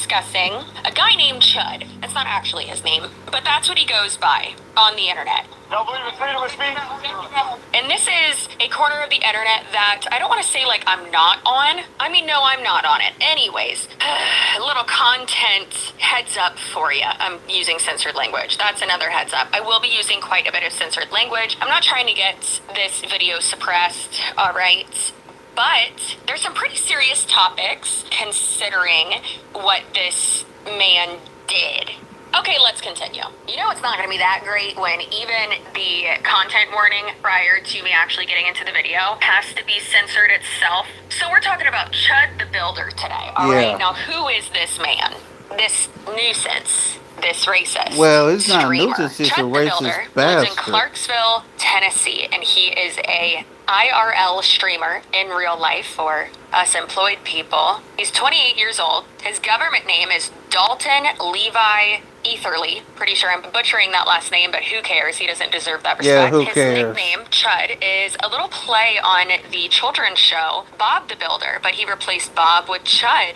discussing a guy named Chud. That's not actually his name, but that's what he goes by on the internet. Don't believe in freedom of speech? And this is a corner of the internet that I don't want to say like I'm not on. I mean, no, I'm not on it. Anyways, a little content heads up for you. I'm using censored language. That's another heads up. I will be using quite a bit of censored language. I'm not trying to get this video suppressed, all right? But there's some pretty serious topics considering what this man did. Okay, let's continue. You know it's not going to be that great when even the content warning prior to me actually getting into the video has to be censored itself. So we're talking about Chud the Builder today, all right? Now, who is this man? This nuisance? This racist? Well, it's not streamer. nuisance, it's Chud a the racist Builder bastard. lives in Clarksville, Tennessee, and he is a IRL streamer in real life for us employed people. He's 28 years old. His government name is Dalton Levi Etherly. Pretty sure I'm butchering that last name, but who cares? He doesn't deserve that respect. Yeah, who His cares? nickname, Chud, is a little play on the children's show Bob the Builder, but he replaced Bob with Chud.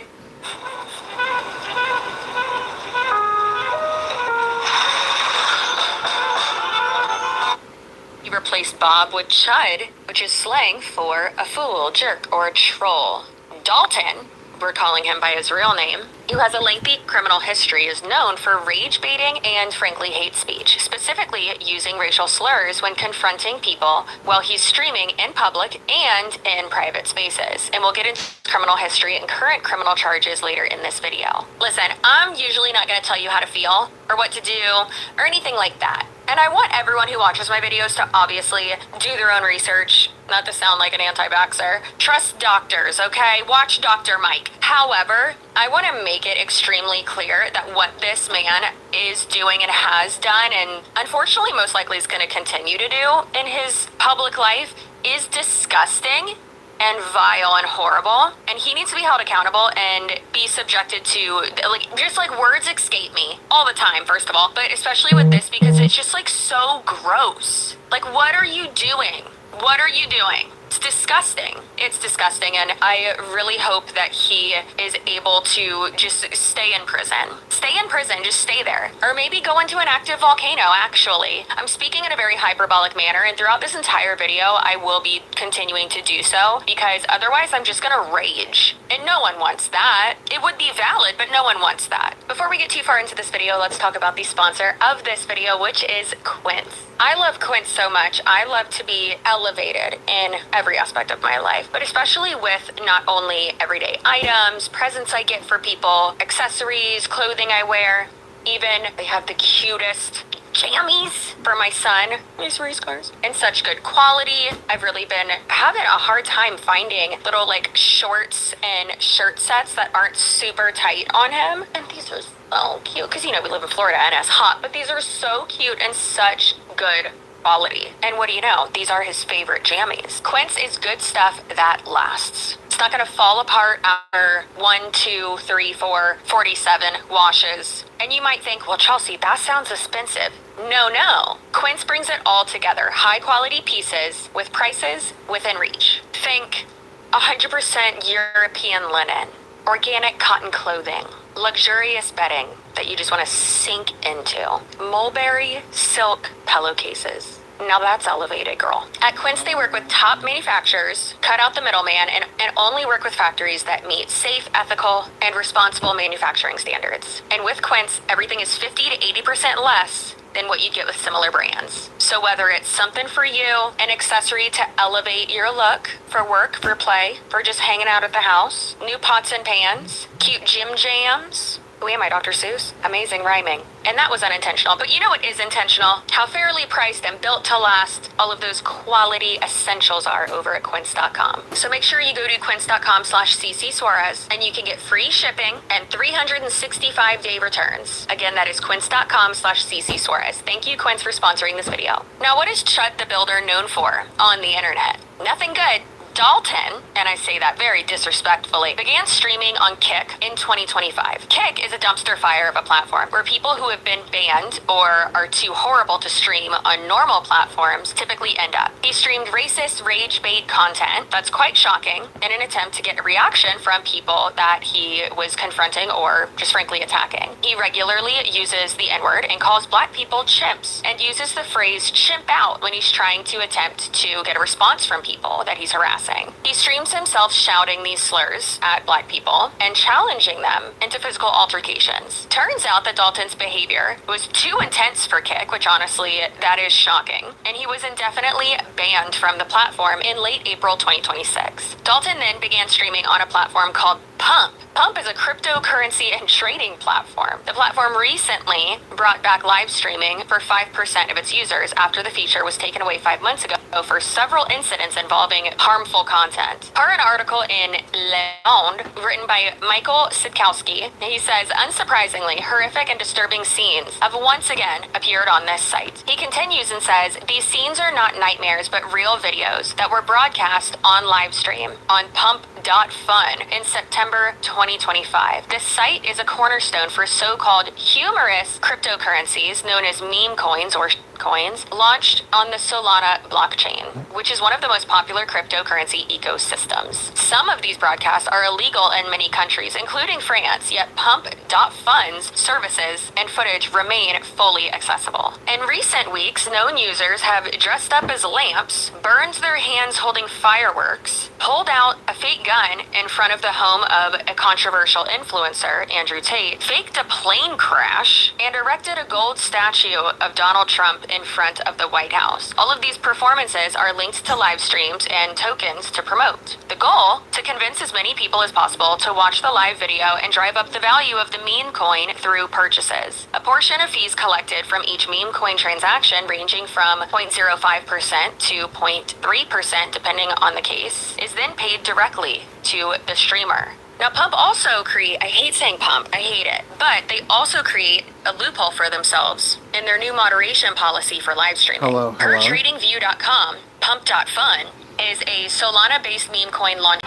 He replaced Bob with Chud, which is slang for a fool, jerk, or a troll. Dalton, we're calling him by his real name, who has a lengthy criminal history, is known for rage baiting and frankly hate speech, specifically using racial slurs when confronting people while he's streaming in public and in private spaces. And we'll get into criminal history and current criminal charges later in this video. Listen, I'm usually not going to tell you how to feel or what to do or anything like that. And I want everyone who watches my videos to obviously do their own research, not to sound like an anti-vaxxer. Trust doctors, okay? Watch Dr. Mike. However, I want to make it extremely clear that what this man is doing and has done, and unfortunately most likely is going to continue to do in his public life, is disgusting and vile and horrible, and he needs to be held accountable and be subjected to, like, just like words escape me all the time, first of all, but especially with this because it's just like so gross. Like, what are you doing? What are you doing? It's disgusting. It's disgusting, and I really hope that he is able to just stay in prison. Stay in prison, just stay there. Or maybe go into an active volcano, actually. I'm speaking in a very hyperbolic manner, and throughout this entire video, I will be continuing to do so, because otherwise I'm just gonna rage. And no one wants that. It would be valid, but no one wants that. Before we get too far into this video, let's talk about the sponsor of this video, which is Quince. I love Quince so much. I love to be elevated in every aspect of my life, but especially with not only everyday items, presents I get for people, accessories, clothing I wear, even they have the cutest jammies for my son, these race cars, in such good quality. I've really been having a hard time finding little like shorts and shirt sets that aren't super tight on him, and these are so cute because, you know, we live in Florida and it's hot, but these are so cute and such good quality. And what do you know? These are his favorite jammies. Quince is good stuff that lasts. It's not going to fall apart after 1, 2, 3, 4, 47 washes. And you might think, well, Chelsea, that sounds expensive. No. Quince brings it all together. High quality pieces with prices within reach. Think 100% European linen, organic cotton clothing, luxurious bedding that you just want to sink into, mulberry silk pillowcases. Now that's elevated, girl. At Quince, they work with top manufacturers, cut out the middleman, and only work with factories that meet safe, ethical, and responsible manufacturing standards. And with Quince, everything is 50 to 80% less than what you get with similar brands. So whether it's something for you, an accessory to elevate your look, for work, for play, for just hanging out at the house, new pots and pans, cute gym jams. Oh, yeah, my Dr. Seuss. Amazing rhyming. And that was unintentional, but you know what is intentional? How fairly priced and built to last all of those quality essentials are over at quince.com. So make sure you go to quince.com/CCSuarez and you can get free shipping and 365-day returns. Again, that is quince.com/CCSuarez. Thank you, Quince, for sponsoring this video. Now, what is Chud the Builder known for on the internet? Nothing good. Dalton, and I say that very disrespectfully, began streaming on Kick in 2025. Kick is a dumpster fire of a platform where people who have been banned or are too horrible to stream on normal platforms typically end up. He streamed racist rage bait content that's quite shocking in an attempt to get a reaction from people that he was confronting or just frankly attacking. He regularly uses the N-word and calls black people chimps and uses the phrase chimp out when he's trying to attempt to get a response from people that he's harassing. He streams himself shouting these slurs at black people and challenging them into physical altercations. Turns out that Dalton's behavior was too intense for Kick, which honestly, that is shocking, and he was indefinitely banned from the platform in late April 2026. Dalton then began streaming on a platform called Pump. Pump is a cryptocurrency and trading platform. The platform recently brought back live streaming for 5% of its users after the feature was taken away 5 months ago for several incidents involving harmful content. Per an article in Le Monde written by Michael Sidkowski, he says, unsurprisingly, horrific and disturbing scenes have once again appeared on this site. He continues and says, these scenes are not nightmares but real videos that were broadcast on live stream on Pump.fun in September 2025. This site is a cornerstone for so-called humorous cryptocurrencies known as meme coins or coins launched on the Solana blockchain, which is one of the most popular cryptocurrency ecosystems. Some of these broadcasts are illegal in many countries, including France, yet Pump.fun's services and footage remain fully accessible. In recent weeks, known users have dressed up as lamps, burned their hands holding fireworks, pulled out a fake gun in front of the home of a controversial influencer, Andrew Tate, faked a plane crash, and erected a gold statue of Donald Trump in front of the White House. All of these performances are linked to live streams and tokens to promote. The goal? To convince as many people as possible to watch the live video and drive up the value of the meme coin through purchases. A portion of fees collected from each meme coin transaction, ranging from 0.05% to 0.3% depending on the case, is then paid directly to the streamer. Now, Pump also I hate saying Pump, I hate it, but they also create a loophole for themselves in their new moderation policy for live streaming. Hello. Per tradingview.com, Pump.fun is a Solana-based meme coin launch.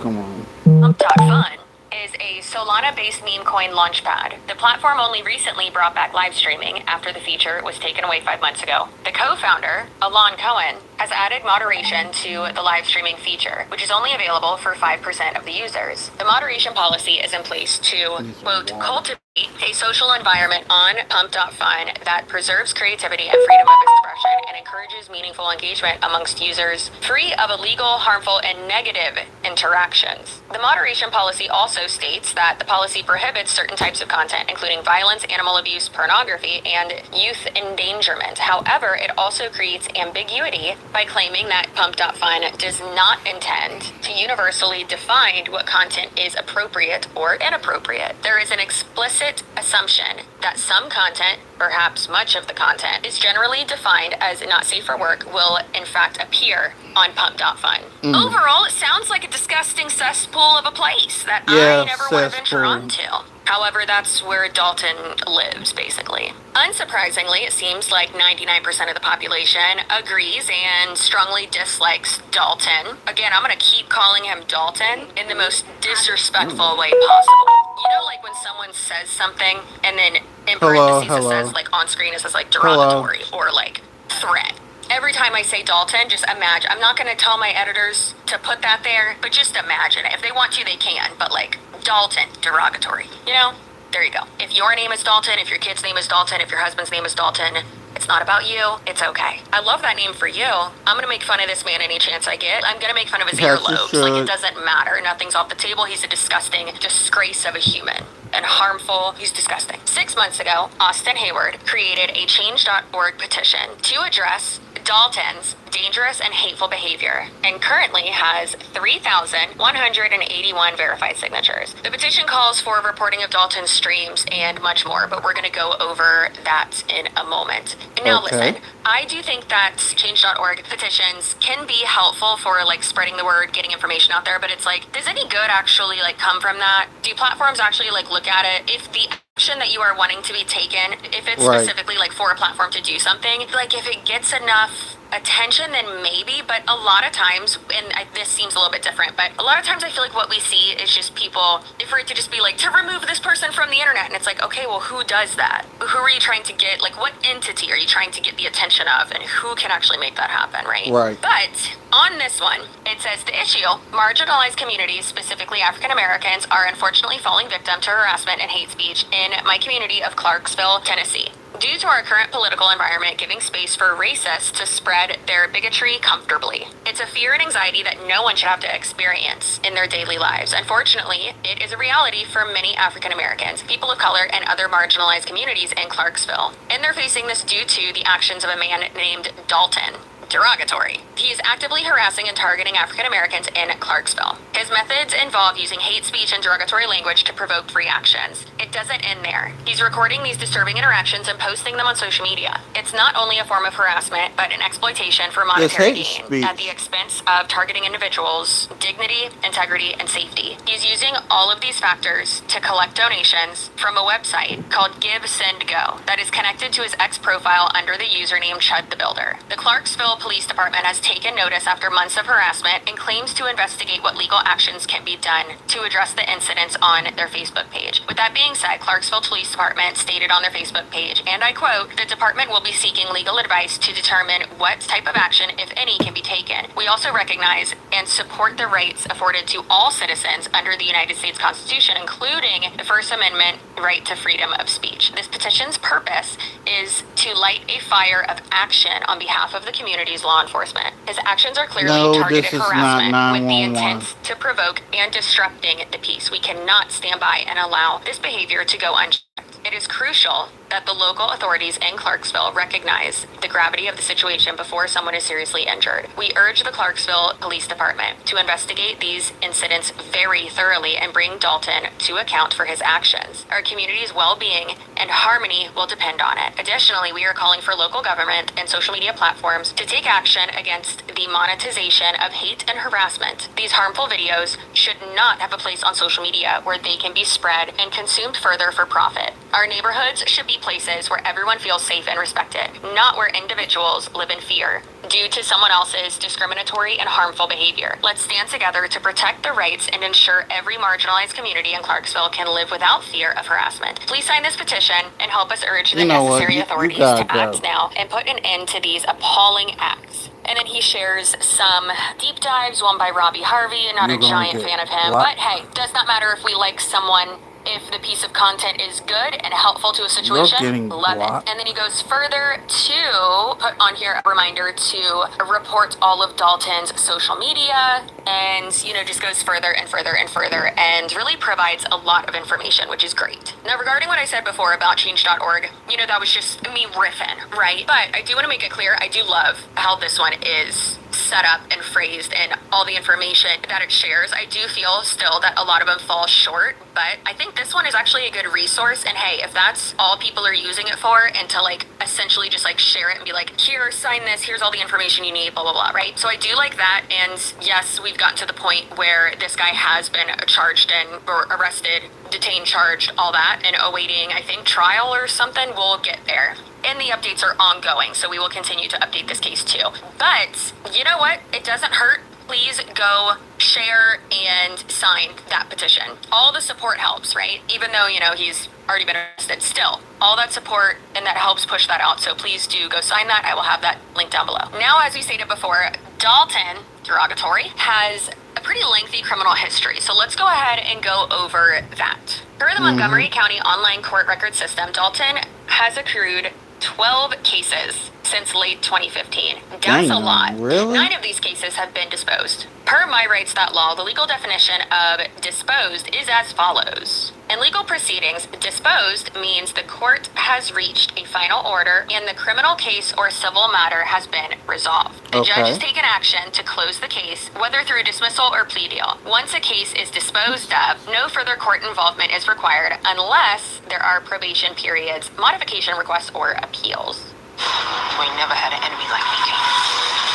Come on. Pump.fun is a Solana-based meme coin launchpad. The platform only recently brought back live streaming after the feature was taken away 5 months ago. The co-founder, Alon Cohen, has added moderation to the live streaming feature, which is only available for 5% of the users. The moderation policy is in place to, quote, cultivate a social environment on Pump.fun that preserves creativity and freedom of expression and encourages meaningful engagement amongst users, free of illegal, harmful, and negative interactions. The moderation policy also states that the policy prohibits certain types of content, including violence, animal abuse, pornography, and youth endangerment. However, it also creates ambiguity by claiming that Pump.fun does not intend to universally define what content is appropriate or inappropriate. There is an explicit assumption that some content, perhaps much of the content, is generally defined as not safe for work will in fact appear on Pump.fun. Overall, it sounds like a disgusting cesspool of a place that I never want to venture onto. However, that's where Dalton lives, basically. Unsurprisingly, it seems like 99% of the population agrees and strongly dislikes Dalton. Again, I'm going to keep calling him Dalton in the most disrespectful way possible. You know, like when someone says something and then in parentheses it says, like on screen it says like derogatory or like threat. Every time I say Dalton, just imagine. I'm not going to tell my editors to put that there, but just imagine it. If they want to, they can. But like Dalton, derogatory. You know? There you go. If your name is Dalton, if your kid's name is Dalton, if your husband's name is Dalton, it's not about you. It's okay. I love that name for you. I'm going to make fun of this man any chance I get. I'm going to make fun of his earlobes. Like, it doesn't matter. Nothing's off the table. He's a disgusting disgrace of a human. And harmful. He's disgusting. 6 months ago, Austin Hayward created a change.org petition to address Dalton's dangerous and hateful behavior, and currently has 3,181 verified signatures. The petition calls for reporting of Dalton's streams and much more, but we're going to go over that in a moment. And now listen, I do think that change.org petitions can be helpful for like spreading the word, getting information out there, but it's like, does any good actually like come from that? Do platforms actually like look at it? If the action that you are wanting to be taken, if it's specifically like for a platform to do something, like if it gets enough attention, then maybe. But a lot of times, and this seems a little bit different, but a lot of times I feel like what we see is just people, for it to just be like, to remove this person from the internet. And it's like, okay, well, who does that? Who are you trying to get, like what entity are you trying to get the attention of, and who can actually make that happen, right? Right. But on this one, it says the issue, marginalized communities, specifically African Americans, are unfortunately falling victim to harassment and hate speech in my community of Clarksville, Tennessee. Due to our current political environment giving space for racists to spread their bigotry comfortably. It's a fear and anxiety that no one should have to experience in their daily lives. Unfortunately, it is a reality for many African Americans, people of color, and other marginalized communities in Clarksville. And they're facing this due to the actions of a man named Dalton. Derogatory. He is actively harassing and targeting African Americans in Clarksville. His methods involve using hate speech and derogatory language to provoke reactions. It doesn't end there. He's recording these disturbing interactions and posting them on social media. It's not only a form of harassment, but an exploitation for monetary gain at the expense of targeting individuals' dignity, integrity, and safety. He's using all of these factors to collect donations from a website called Give, Send, Go that is connected to his X profile under the username Chud The Builder. The Clarksville Police Department has taken notice after months of harassment and claims to investigate what legal actions can be done to address the incidents on their Facebook page. With that being said, Clarksville Police Department stated on their Facebook page, and I quote, "The department will be seeking legal advice to determine what type of action, if any, can be taken. We also recognize and support the rights afforded to all citizens under the United States Constitution, including the First Amendment right to freedom of speech. This petition's purpose is to light a fire of action on behalf of the community's law enforcement. His actions are clearly targeted harassment with the intent to provoke and disrupting the peace. We cannot stand by and allow this behavior to go unchecked. It is crucial that the local authorities in Clarksville recognize the gravity of the situation before someone is seriously injured. We urge the Clarksville Police Department to investigate these incidents very thoroughly and bring Dalton to account for his actions. Our community's well-being and harmony will depend on it. Additionally, we are calling for local government and social media platforms to take action against the monetization of hate and harassment. These harmful videos should not have a place on social media where they can be spread and consumed further for profit. Our neighborhoods should be places where everyone feels safe and respected, not where individuals live in fear due to someone else's discriminatory and harmful behavior. Let's stand together to protect the rights and ensure every marginalized community in Clarksville can live without fear of harassment. Please sign this petition and help us urge the necessary authorities to act now and put an end to these appalling acts." And then he shares some deep dives, one by Robbie Harvey, and not a giant fan of him. But hey, does not matter if we like someone. If the piece of content is good and helpful to a situation, love it. And then he goes further to put on here a reminder to report all of Dalton's social media, and just goes further and further and further, and really provides a lot of information, which is great. Now, regarding what I said before about change.org, that was just me riffing, right? But I do want to make it clear, I do love how this one is set up and phrased and all the information that it shares. I do feel still that a lot of them fall short, but I think this one is actually a good resource. And hey, if that's all people are using it for, and to like essentially just like share it and be like, here, sign this, here's all the information you need, blah, blah, blah, right? So I do like that. And yes, we've gotten to the point where this guy has been charged and or arrested, detained, charged, all that, and awaiting, I think, trial or something. We'll get there. And the updates are ongoing, so we will continue to update this case too. But you know what? It doesn't hurt. Please go share and sign that petition. All the support helps, right? Even though, he's already been arrested, still, all that support and that helps push that out. So please do go sign that. I will have that link down below. Now, as we stated before, Dalton, derogatory, has a pretty lengthy criminal history. So let's go ahead and go over that. Per the Montgomery County online court record system, Dalton has accrued 12 cases since late 2015. That's a lot. Really? 9 of these cases have been disposed. Per MyRights.law, the legal definition of disposed is as follows. In legal proceedings, disposed means the court has reached a final order and the criminal case or civil matter has been resolved. The judge has taken action to close the case, whether through dismissal or plea deal. Once a case is disposed of, no further court involvement is required unless there are probation periods, modification requests, or appeals. You ain't never had an enemy like me, King.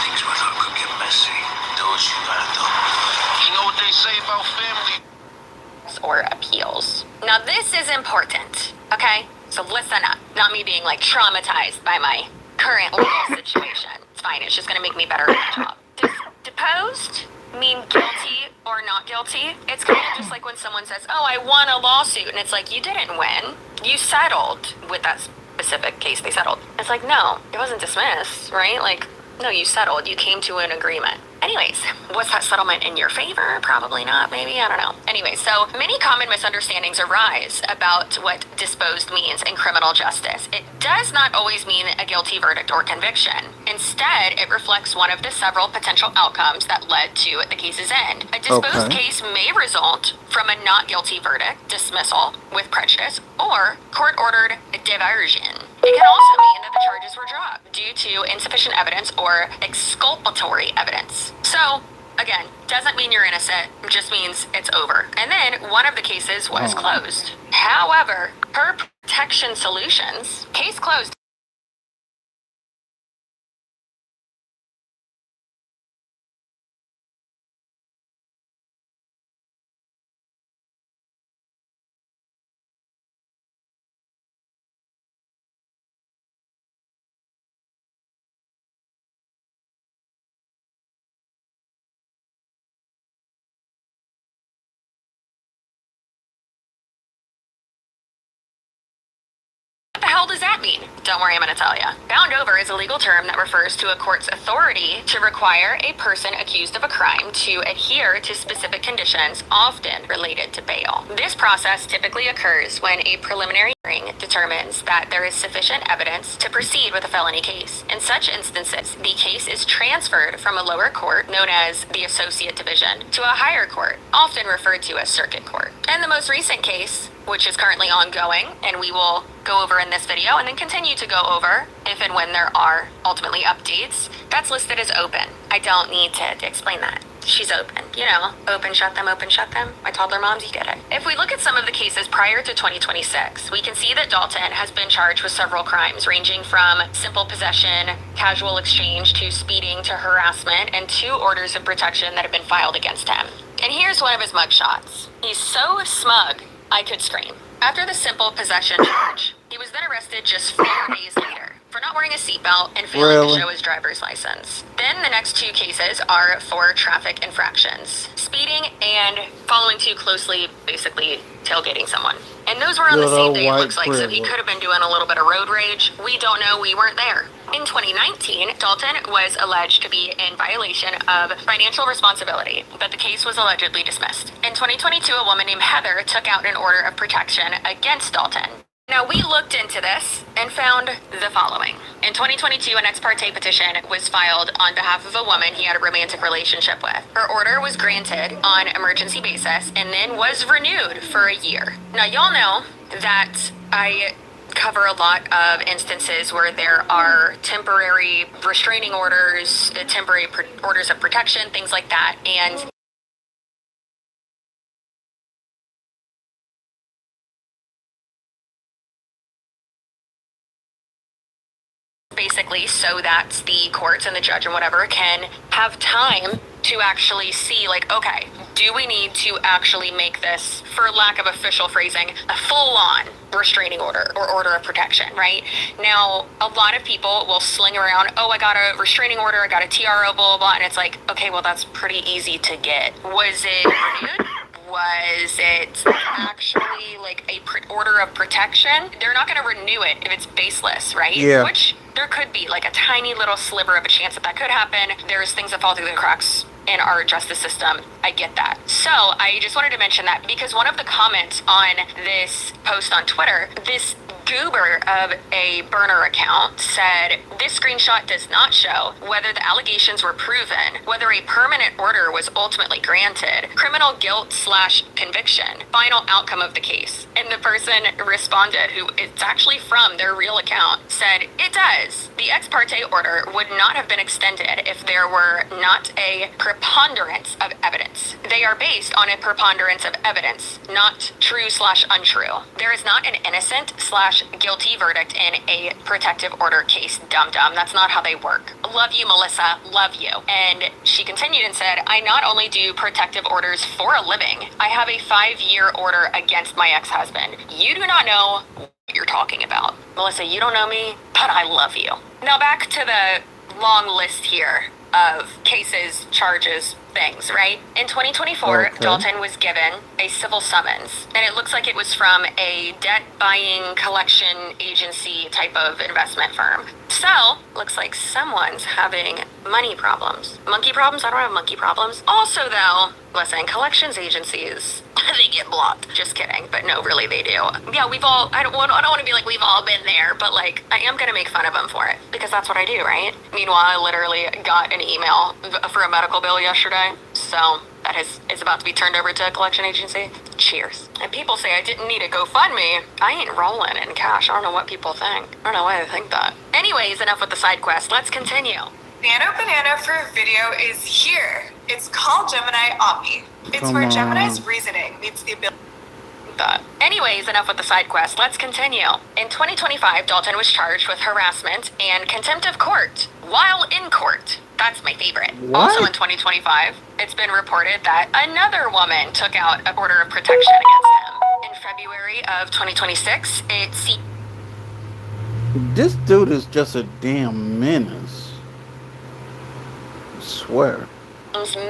Things with her could get messy. Do what you gotta do. You know what they say about family? Or appeals. Now this is important, okay? So listen up. Not me being like traumatized by my current legal situation. It's fine, it's just gonna make me better at my job. Does deposed mean guilty or not guilty? It's kind of just like when someone says, oh, I won a lawsuit, and it's like, you didn't win. You settled with that specific case they settled. It's like, no, it wasn't dismissed, right? Like, no, you settled. You came to an agreement. Anyways, was that settlement in your favor? Probably not, maybe, I don't know. Anyway, so many common misunderstandings arise about what disposed means in criminal justice. It does not always mean a guilty verdict or conviction. Instead, it reflects one of the several potential outcomes that led to the case's end. A disposed case may result from a not guilty verdict, dismissal with prejudice, or court-ordered diversion. It can also mean that the charges were dropped due to insufficient evidence or exculpatory evidence. So, again, doesn't mean you're innocent, just means it's over. And then one of the cases was closed. However, per Protection Solutions, case closed. What the hell does that mean? Don't worry, I'm going to tell you. Bound over is a legal term that refers to a court's authority to require a person accused of a crime to adhere to specific conditions, often related to bail. This process typically occurs when a preliminary hearing determines that there is sufficient evidence to proceed with a felony case. In such instances, the case is transferred from a lower court, known as the Associate Division, to a higher court, often referred to as Circuit Court. And the most recent case, which is currently ongoing, and we will go over in this video and then continue to go over if and when there are ultimately updates, that's listed as open. I don't need to explain that. She's open, you know, open, shut them, my toddler moms, you get it. If we look at some of the cases prior to 2026, we can see that Dalton has been charged with several crimes, ranging from simple possession, casual exchange, to speeding, to harassment, and 2 orders of protection that have been filed against him. And here's one of his mugshots. He's so smug, I could scream. After the simple possession charge, he was then arrested just 4 days later for not wearing a seatbelt and failing to show his driver's license. Then the next 2 cases are for traffic infractions, speeding and following too closely, basically tailgating someone. And those were on the same day, it looks like, so he could have been doing a little bit of road rage. We don't know, we weren't there. In 2019, Dalton was alleged to be in violation of financial responsibility, but the case was allegedly dismissed. In 2022, a woman named Heather took out an order of protection against Dalton. Now, we looked into this and found the following. In 2022, an ex parte petition was filed on behalf of a woman he had a romantic relationship with. Her order was granted on emergency basis and then was renewed for a year. Now, y'all know that I cover a lot of instances where there are temporary restraining orders, temporary orders of protection, things like that. And basically so that the courts and the judge and whatever can have time to actually see, like, okay, do we need to actually make this, for lack of official phrasing, a full-on restraining order or order of protection, right? Now, a lot of people will sling around, oh, I got a restraining order, I got a TRO, blah, blah, blah, and it's like, okay, well, that's pretty easy to get. Was it renewed? Was it actually like a order of protection? They're not going to renew it if it's baseless, right? Yeah. Which there could be like a tiny little sliver of a chance that could happen. There's things that fall through the cracks in our justice system. I get that. So I just wanted to mention that because one of the comments on this post on Twitter, this goober of a burner account said, this screenshot does not show whether the allegations were proven, whether a permanent order was ultimately granted, criminal guilt / conviction, final outcome of the case. And the person responded, who it's actually from their real account, said, it does. The ex parte order would not have been extended if there were not a preponderance of evidence. They are based on a preponderance of evidence, not true / untrue. There is not an innocent / guilty verdict in a protective order case. Dum-dum. That's not how they work. Love you, Melissa. Love you. And she continued and said, I not only do protective orders for a living, I have a 5-year order against my ex-husband. You do not know what you're talking about. Melissa, you don't know me, but I love you. Now back to the long list here of cases, charges, things, right? In 2024, Okay. Dalton was given a civil summons, and it looks like it was from a debt buying collection agency type of investment firm. So, looks like someone's having money problems. Monkey problems? I don't have monkey problems. Also, though, listen, collections agencies, they get blocked. Just kidding, but no, really, they do. Yeah, I don't want to be like we've all been there, but like I am gonna make fun of them for it because that's what I do, right? Meanwhile, I literally got an email for a medical bill yesterday, so that is about to be turned over to a collection agency. Cheers. And people say I didn't need a GoFundMe. I ain't rolling in cash. I don't know what people think. I don't know why they think that. Anyways, enough with the side quest. Let's continue. Nano Banana for video is here. It's called Gemini Omni. It's Come where on. Gemini's reasoning meets the ability. Anyways, enough with the side quest. Let's continue. In 2025, Dalton was charged with harassment and contempt of court while in court. That's my favorite. What? Also in 2025, it's been reported that another woman took out an order of protection against him. In February of 2026, This dude is just a damn menace. I swear.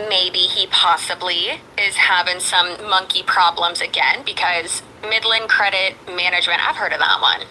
maybe he possibly is having some monkey problems again because Midland Credit Management, I've heard of that one.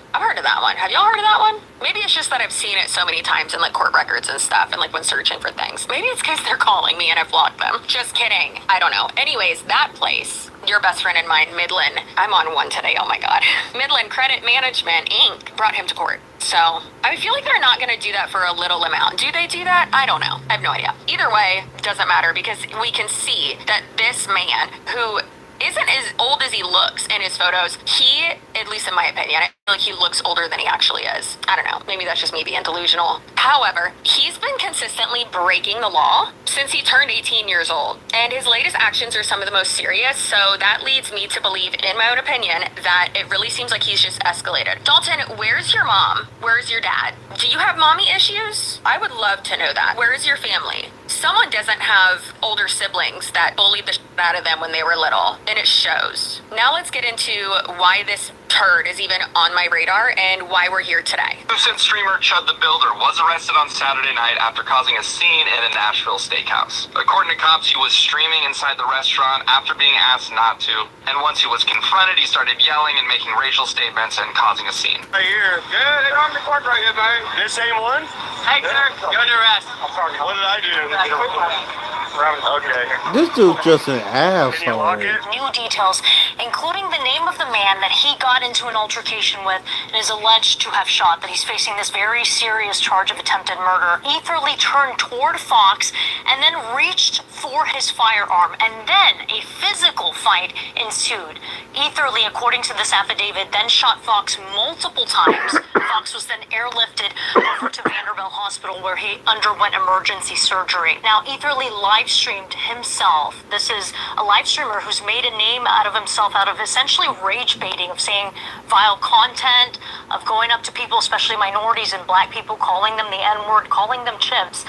Have y'all heard of that one? Maybe it's just that I've seen it so many times in like court records and stuff and like when searching for things. Maybe it's because they're calling me and I've blocked them. Just kidding. I don't know. Anyways, that place, your best friend and mine, Midland, I'm on one today, oh my god. Midland Credit Management, Inc. brought him to court. So, I feel like they're not going to do that for a little amount. Do they do that? I don't know. I have no idea. Either way, doesn't matter because we can see that this man who isn't as old as he looks in his photos, he, at least in my opinion, I feel like he looks older than he actually is. I don't know. Maybe that's just me being delusional. However, he's been consistently breaking the law since he turned 18 years old. And his latest actions are some of the most serious, so that leads me to believe, in my own opinion, that it really seems like he's just escalated. Dalton, where's your mom? Where's your dad? Do you have mommy issues? I would love to know that. Where is your family? Someone doesn't have older siblings that bullied the shit out of them when they were little, and it shows. Now let's get into why this turd is even on my radar and why we're here today. Nuisance streamer Chud The Builder was arrested on Saturday night after causing a scene in a Nashville steakhouse. According to cops, he was streaming inside the restaurant after being asked not to, and once he was confronted, he started yelling and making racial statements and causing a scene. Right here. Yeah, they on the court right here, man. This same one? Hey, sir, you're under arrest. I'm sorry. What did I do? Okay. This dude's just an Can you lock asshole. it? New details, including the name of the man that he got into an altercation with and is alleged to have shot, that he's facing this very serious charge of attempted murder. Etherly turned toward Fox and then reached for his firearm, and then a physical fight ensued. Etherly, according to this affidavit, then shot Fox multiple times. Fox was then airlifted over to Vanderbilt Hospital where he underwent emergency surgery. Now, Etherly live streamed himself. This is a live streamer who's made a name out of himself, out of essentially rage baiting, of saying vile content, of going up to people, especially minorities and black people, calling them the N-word, calling them chimps.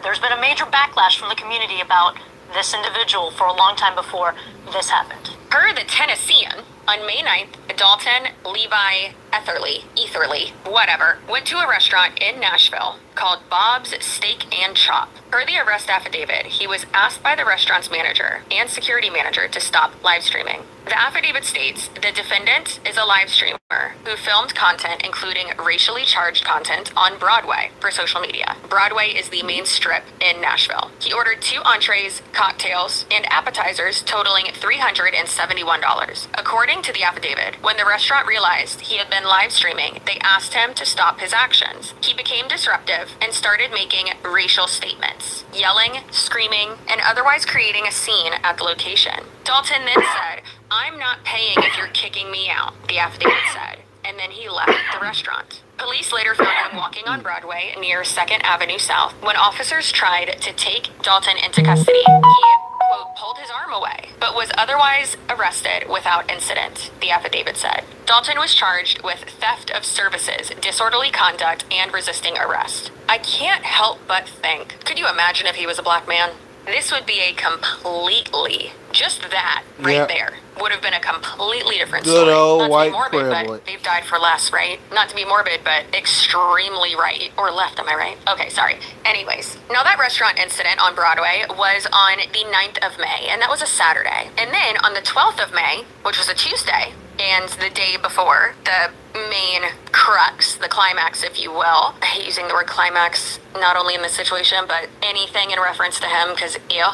There's been a major backlash from the community about this individual for a long time before this happened. Per the Tennessean, on May 9th, Dalton Levi Etherly, whatever, went to a restaurant in Nashville called Bob's Steak and Chop. Per the arrest affidavit, he was asked by the restaurant's manager and security manager to stop live streaming. The affidavit states the defendant is a live streamer who filmed content including racially charged content on Broadway for social media. Broadway is the main strip in Nashville. He ordered 2 entrees, cocktails, and appetizers totaling $371. According to the affidavit, when the restaurant realized he had been live streaming, they asked him to stop his actions. He became disruptive and started making racial statements, yelling, screaming, and otherwise creating a scene at the location. Dalton then said, "I'm not paying if you're kicking me out," the affidavit said, and then he left the restaurant. Police later found him walking on Broadway near 2nd Avenue South. When officers tried to take Dalton into custody, he quote, pulled his arm away, but was otherwise arrested without incident, the affidavit said. Dalton was charged with theft of services, disorderly conduct, and resisting arrest. I can't help but think, could you imagine if he was a black man? This would be a completely, just that right there, would have been a completely different story. Good old Not white to be morbid, privilege. but they've died for less, right? Not to be morbid, but extremely right. Or left, am I right? Okay, sorry. Anyways, now that restaurant incident on Broadway was on the 9th of May, and that was a Saturday. And then on the 12th of May, which was a Tuesday, and the day before, the main crux, the climax, if you will. I hate using the word climax, not only in this situation, but anything in reference to him, because ew.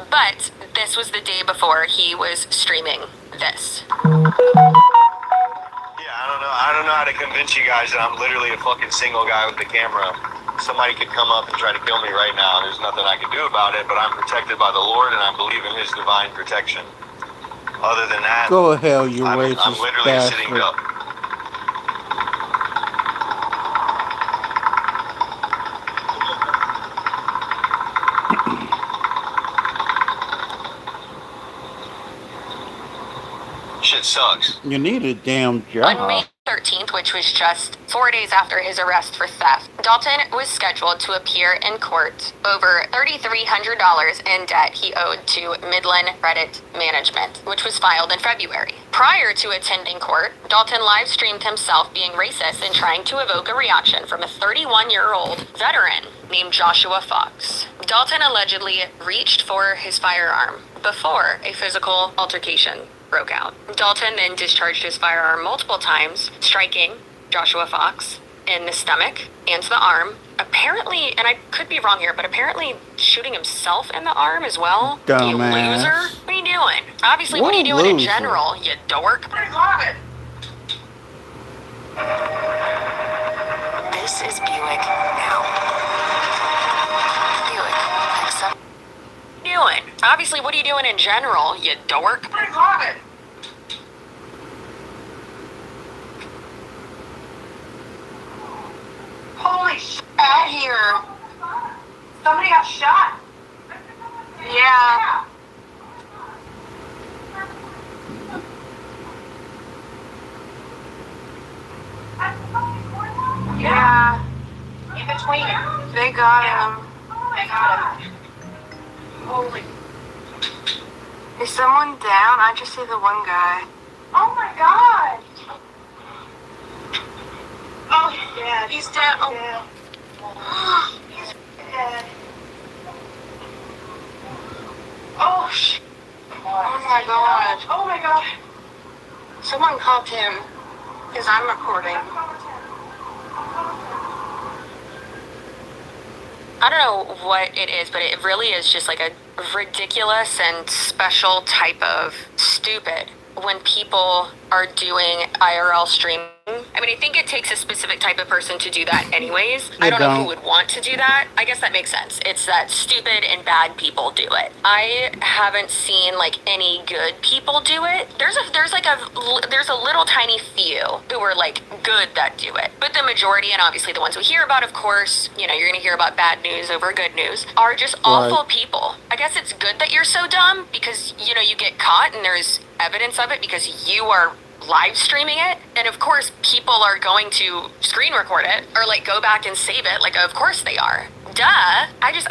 But this was the day before he was streaming this. Yeah, I don't know how to convince you guys that I'm literally a fucking single guy with the camera. Somebody could come up and try to kill me right now. There's nothing I can do about it, but I'm protected by the Lord, and I believe in His divine protection. Other than that, Go to hell, you I'm racist literally a sitting bastard. duck. Shit sucks. You need a damn On May job. 13th, which was just 4 days after his arrest for theft, Dalton was scheduled to appear in court over $3,300 in debt he owed to Midland Credit Management, which was filed in February. Prior to attending court, Dalton live streamed himself being racist and trying to evoke a reaction from a 31-year-old veteran named Joshua Fox. Dalton allegedly reached for his firearm before a physical altercation broke out. Dalton then discharged his firearm multiple times, striking Joshua Fox in the stomach and the arm. Apparently, and I could be wrong here, but apparently shooting himself in the arm as well. Dumbass. You loser. What are you doing? Obviously, what are you What doing in loser? general, you dork? This is Buick now. Buick, accept. Doing? Obviously, what are you doing in general, you dork? Holy shit. Out here. Somebody got shot. Yeah. Yeah. In between. They got him. They got him. Holy. Is someone down? I just see the one guy. Oh my god. Oh, he's dead. He's dead. Oh. He's dead. Oh, shit. Oh my god. Oh my god. Someone called him because I'm recording. I don't know what it is, but it really is just like a ridiculous and special type of stupid when people are doing IRL streaming. I mean, I think it takes a specific type of person to do that anyways. I don't know who would want to do that. I guess that makes sense. It's that stupid and bad people do it. I haven't seen like any good people do it. There's a little tiny few who are like good that do it. But the majority, and obviously the ones we hear about, of course, you know, you're going to hear about bad news over good news, are just awful people. I guess it's good that you're so dumb because, you know, you get caught and there's evidence of it because you are live streaming it, and of course people are going to screen record it or like go back and save it. Like, of course they are. Duh. I just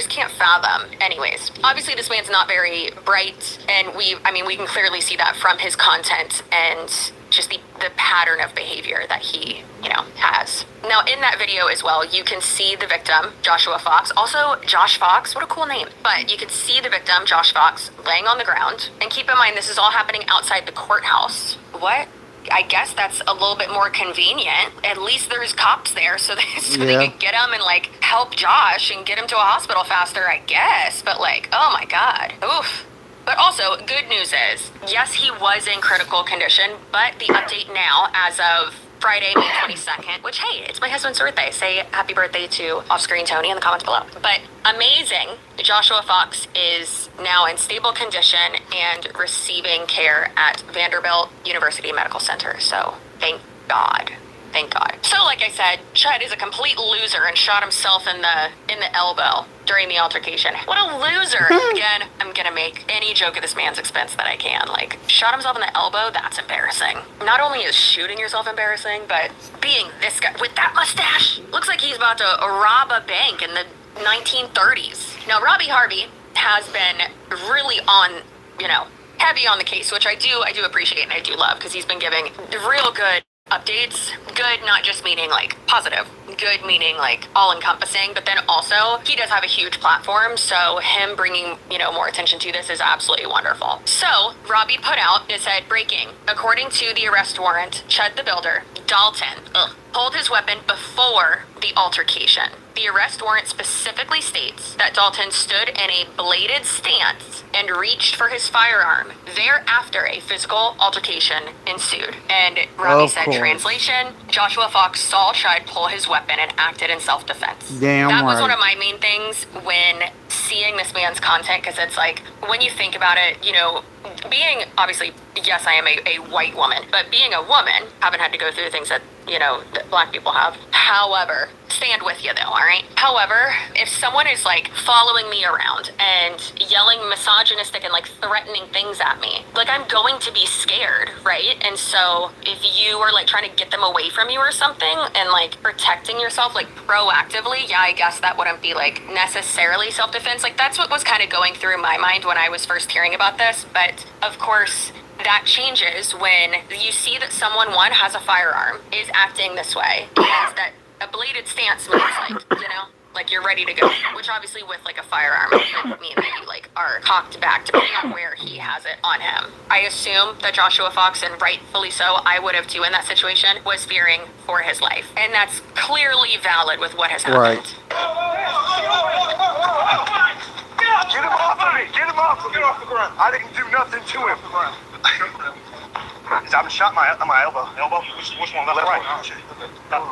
can't fathom. Anyways, obviously this man's not very bright, and we can clearly see that from his content and just the pattern of behavior that he, you know, has. Now, in that video as well, you can see the victim, Joshua Fox. Also, Josh Fox, what a cool name. But you can see the victim, Josh Fox, laying on the ground. And keep in mind, this is all happening outside the courthouse. What? I guess that's a little bit more convenient. At least there's cops there so they can get him and like help Josh and get him to a hospital faster, I guess. But like, oh my God. Oof. But also, good news is, yes, he was in critical condition, but the update now, as of Friday, May 22nd, which, hey, it's my husband's birthday. Say happy birthday to Offscreen Tony in the comments below. But amazing, Joshua Fox is now in stable condition and receiving care at Vanderbilt University Medical Center. So thank God. Thank God. So like I said, Chud is a complete loser and shot himself in the elbow. during the altercation. What a loser. Again, I'm gonna make any joke at this man's expense that I can. Like, shot himself in the elbow, that's embarrassing. Not only is shooting yourself embarrassing, but being this guy with that mustache looks like he's about to rob a bank in the 1930s. Now, Robbie Harvey has been really on, heavy on the case, which I do appreciate and I do love, because he's been giving real good updates. Good, not just meaning like positive. Good meaning like all-encompassing, but then also he does have a huge platform, so him bringing, more attention to this is absolutely wonderful. So, Robbie put out, it said, breaking. According to the arrest warrant, Chud the Builder, Dalton, pulled his weapon before the altercation. The arrest warrant specifically states that Dalton stood in a bladed stance and reached for his firearm. Thereafter, a physical altercation ensued. And Robbie said, translation, Joshua Fox saw Chud pull his weapon and acted in self-defense. Damn that was right. one of my main things when seeing this man's content, because it's like, when you think about it, being, obviously, yes, I am a white woman, but being a woman, haven't had to go through things that, that black people have. However, stand with you though, all right? However, if someone is like following me around and yelling misogynistic and like threatening things at me, like I'm going to be scared, right? And so if you are like trying to get them away from you or something and like protecting yourself like proactively, yeah, I guess that wouldn't be like necessarily self-defense. Like that's what was kind of going through my mind when I was first hearing about this. But of course, that changes when you see that someone, one, has a firearm, is acting this way, and that a bladed stance means like, like you're ready to go, which obviously with like a firearm would mean that you like are cocked back depending on where he has it on him. I assume that Joshua Fox, and rightfully so, I would have too in that situation, was fearing for his life. And that's clearly valid with what has happened. Right. Get him off of me! Get him off of me! Get off the ground! I didn't do nothing to him. I'm shot my elbow. Elbow? Which one? Left, right.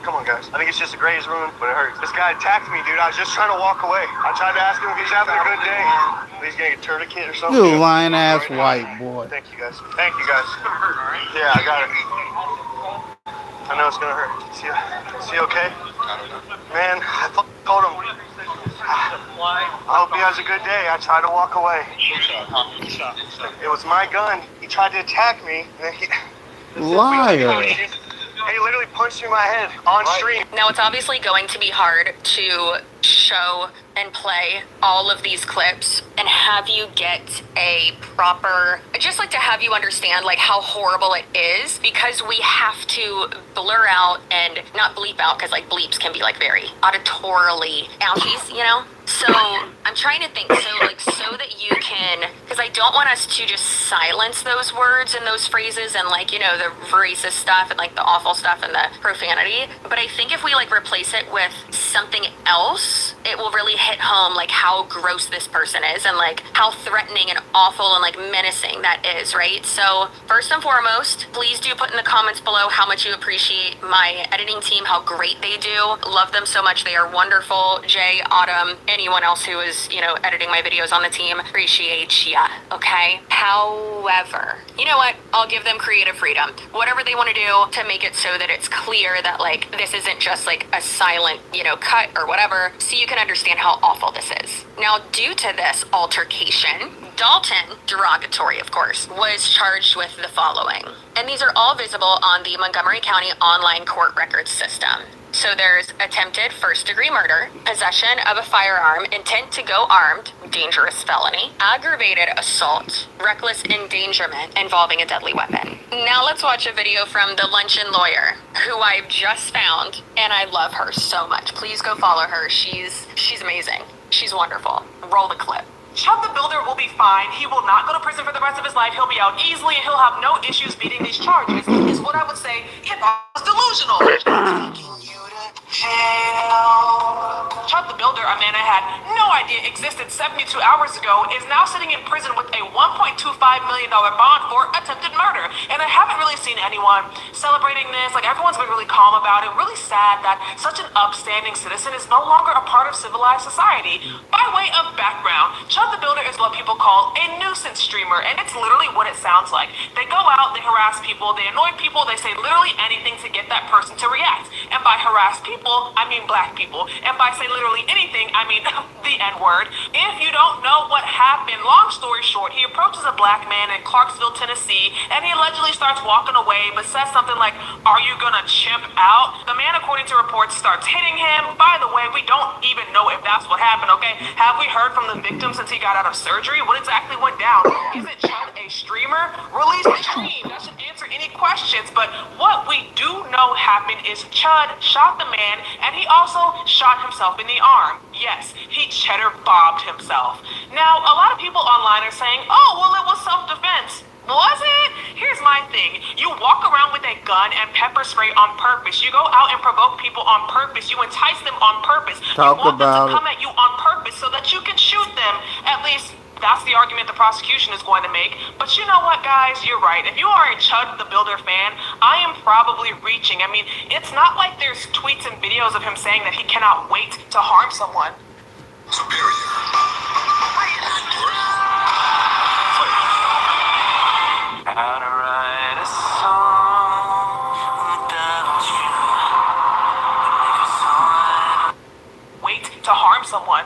Come on, guys. I think it's just a graze wound, but it hurts. This guy attacked me, dude. I was just trying to walk away. I tried to ask him if he's having a good day. He's getting a tourniquet or something. You lying ass white boy. Thank you, guys. Thank you, guys. Yeah, I got it. I know it's gonna hurt. Is he okay? Man, I told him. I hope he has a good day. I tried to walk away. It was my gun. He tried to attack me. And Liar. He literally punched me in my head on stream. Now, it's obviously going to be hard to show and play all of these clips and have you get a proper, just like to have you understand like how horrible it is, because we have to blur out and not bleep out, because like bleeps can be like very auditorily ouchies, So I'm trying to think, so that you can, because I don't want us to just silence those words and those phrases and like, the racist stuff and like the awful stuff and the profanity. But I think if we like replace it with something else, it will really hit home like how gross this person is and like how threatening and awful and like menacing that is, right? So first and foremost, please do put in the comments below how much you appreciate my editing team, how great they do. Love them so much. They are wonderful. Jay, Autumn, anyone else who is, editing my videos on the team, appreciate ya, okay? However, you know what? I'll give them creative freedom. Whatever they want to do to make it so that it's clear that, like, this isn't just, like, a silent, cut or whatever, so you can understand how awful this is. Now, due to this altercation, Dalton, derogatory of course, was charged with the following. And these are all visible on the Montgomery County online court records system. So there's attempted first-degree murder, possession of a firearm, intent to go armed, dangerous felony, aggravated assault, reckless endangerment involving a deadly weapon. Now let's watch a video from the luncheon lawyer, who I've just found, and I love her so much. Please go follow her. She's amazing. She's wonderful. Roll the clip. Chud the Builder will be fine. He will not go to prison for the rest of his life. He'll be out easily and he'll have no issues meeting these charges, is what I would say if I was delusional. Chud the Builder, a man I had no idea existed 72 hours ago, is now sitting in prison with a $1.25 million bond for attempted murder. And I haven't really seen anyone celebrating this. Like, everyone's been really calm about it. Really sad that such an upstanding citizen is no longer a part of civilized society. By way of background, Chud the Builder is what people call a nuisance streamer, and it's literally what it sounds like. They go out, they harass people, they annoy people, they say literally anything to get that person to react. And by harass people, people, I mean black people. And by say literally anything, I mean the N-word. If you don't know what happened, long story short, he approaches a black man in Clarksville, Tennessee, and he allegedly starts walking away, but says something like, "Are you gonna chimp out?" The man, according to reports, starts hitting him. By the way, we don't even know if that's what happened, okay? Have we heard from the victim since he got out of surgery? What exactly went down? Isn't Chud a streamer? Release the stream. That should answer any questions. But what we do know happened is Chud shot the man, and he also shot himself in the arm. Yes, he cheddar bobbed himself. Now, a lot of people online are saying, "Oh, well, it was self-defense." Was it? Here's my thing. You walk around with a gun and pepper spray on purpose. You go out and provoke people on purpose. You entice them on purpose. Talk you want about them to come at you on purpose so that you can shoot them. At least that's the argument the prosecution is going to make. But you know what, guys? You're right. If you are a Chud the Builder fan, I am probably reaching. I mean, it's not like there's tweets and videos of him saying that he cannot wait to harm someone. Superior. How to write a song without you. Wait to harm someone.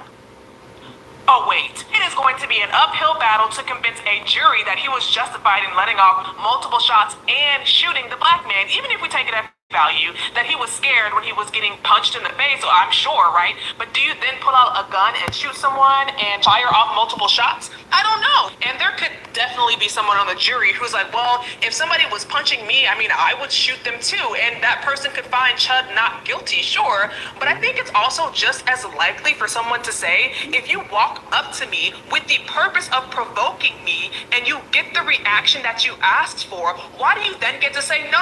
Oh wait, it is going to be an uphill battle to convince a jury that he was justified in letting off multiple shots and shooting the black man, even if we take it at value that he was scared when he was getting punched in the face, so I'm sure, right? But do you then pull out a gun and shoot someone and fire off multiple shots? I don't know. And there could definitely be someone on the jury who's like, well, if somebody was punching me, I mean, I would shoot them too. And that person could find Chud not guilty, sure. But I think it's also just as likely for someone to say, if you walk up to me with the purpose of provoking me and you get the reaction that you asked for, why do you then get to say, no,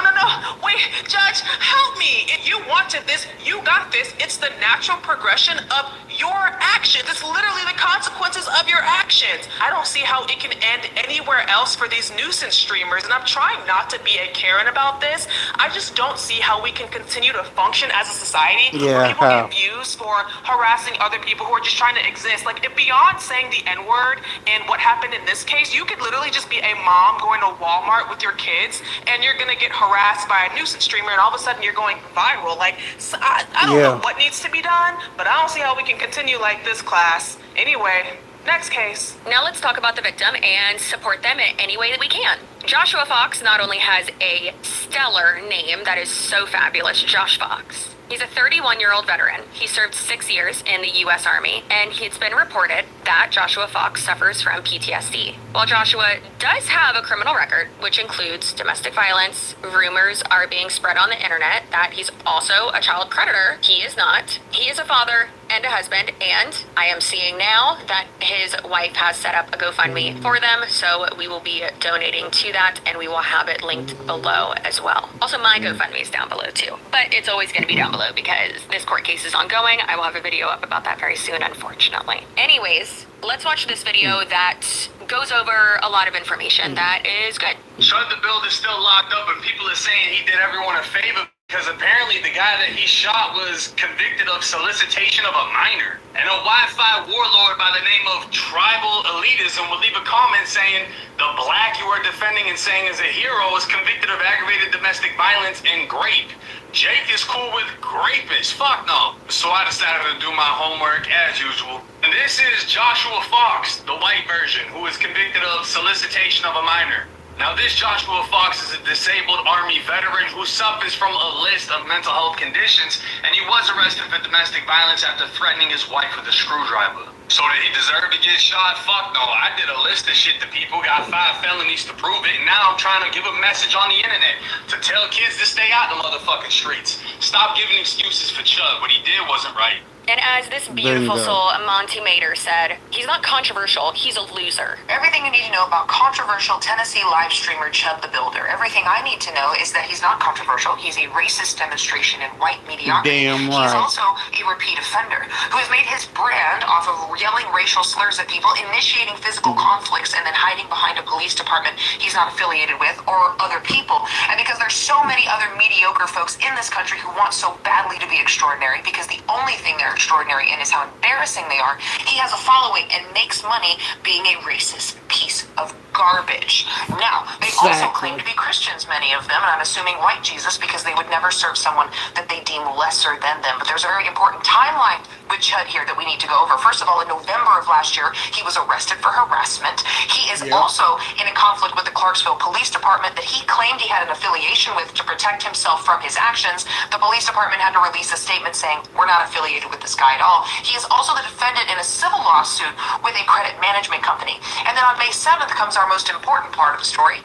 wait, Judge, help me. If you wanted this, you got this. It's the natural progression of your actions. It's literally the consequences of your actions. I don't see how it can end anywhere else for these nuisance streamers, and I'm trying not to be a Karen about this. I just don't see how we can continue to function as a society where people get views for harassing other people who are just trying to exist. Like, if beyond saying the N-word and what happened in this case, you could literally just be a mom going to Walmart with your kids, and you're gonna get harassed by a nuisance streamer, and all of a sudden you're going viral. Like, so I don't know what needs to be done, but I don't see how we can continue like this, class. Anyway, next case. Now let's talk about the victim and support them in any way that we can. Joshua Fox not only has a stellar name that is so fabulous, Josh Fox. He's a 31-year-old veteran. He served 6 years in the U.S. Army, and it's been reported that Joshua Fox suffers from PTSD. While Joshua does have a criminal record, which includes domestic violence, rumors are being spread on the internet that he's also a child predator. He is not. He is a father and a husband, and I am seeing now that his wife has set up a GoFundMe for them, so we will be donating to that, and we will have it linked below as well. Also, my GoFundMe is down below too, but it's always going to be down below because this court case is ongoing. I will have a video up about that very soon, unfortunately. Anyways, let's watch this video that goes over a lot of information that is good. Chud the Builder's still locked up, and people are saying he did everyone a favor because apparently the guy that he shot was convicted of solicitation of a minor. And a Wi-Fi warlord by the name of Tribal Elitism will leave a comment saying the black you are defending and saying is a hero is convicted of aggravated domestic violence and grape. Jake is cool with rapists. Fuck no. So I decided to do my homework as usual. And this is Joshua Fox, the white version, who is convicted of solicitation of a minor. Now, this Joshua Fox is a disabled Army veteran who suffers from a list of mental health conditions, and he was arrested for domestic violence after threatening his wife with a screwdriver. So did he deserve to get shot? Fuck no. I did a list of shit to people, got 5 felonies to prove it, and now I'm trying to give a message on the internet to tell kids to stay out the motherfucking streets. Stop giving excuses for Chud. What he did wasn't right. And as this beautiful soul, Monty Mater, said, he's not controversial, he's a loser. Everything you need to know about controversial Tennessee live streamer Chud the Builder. Everything I need to know is that he's not controversial. He's a racist demonstration in white mediocrity. Damn right. He's also a repeat offender who has made his brand off of yelling racial slurs at people, initiating physical conflicts, and then hiding behind a police department he's not affiliated with or other people. And because there's so many other mediocre folks in this country who want so badly to be extraordinary because the only thing they're extraordinary in is how embarrassing they are, he has a following and makes money being a racist piece of garbage. Now, they also Exactly. claim to be Christians, many of them, and I'm assuming white Jesus, because they would never serve someone that they deem lesser than them. But there's a very important timeline with Chud here that we need to go over. First of all, in November of last year, he was arrested for harassment. He is also in a conflict with the Clarksville Police Department that he claimed he had an affiliation with to protect himself from his actions. The police department had to release a statement saying, we're not affiliated with this guy at all. He is also the defendant in a civil lawsuit with a credit management company. And then on May 7th comes our most important part of the story.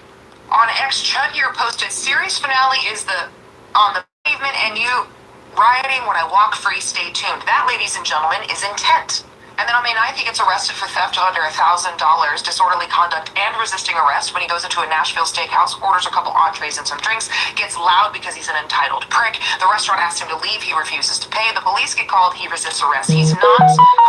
On X, Chud here posted, series finale is on the pavement and you rioting when I walk free, stay tuned. That, ladies and gentlemen, is intent. And then on May 9th, he gets arrested for theft of under $1,000, disorderly conduct, and resisting arrest when he goes into a Nashville steakhouse, orders a couple entrees and some drinks, gets loud because he's an entitled prick. The restaurant asks him to leave. He refuses to pay. The police get called. He resists arrest. He's not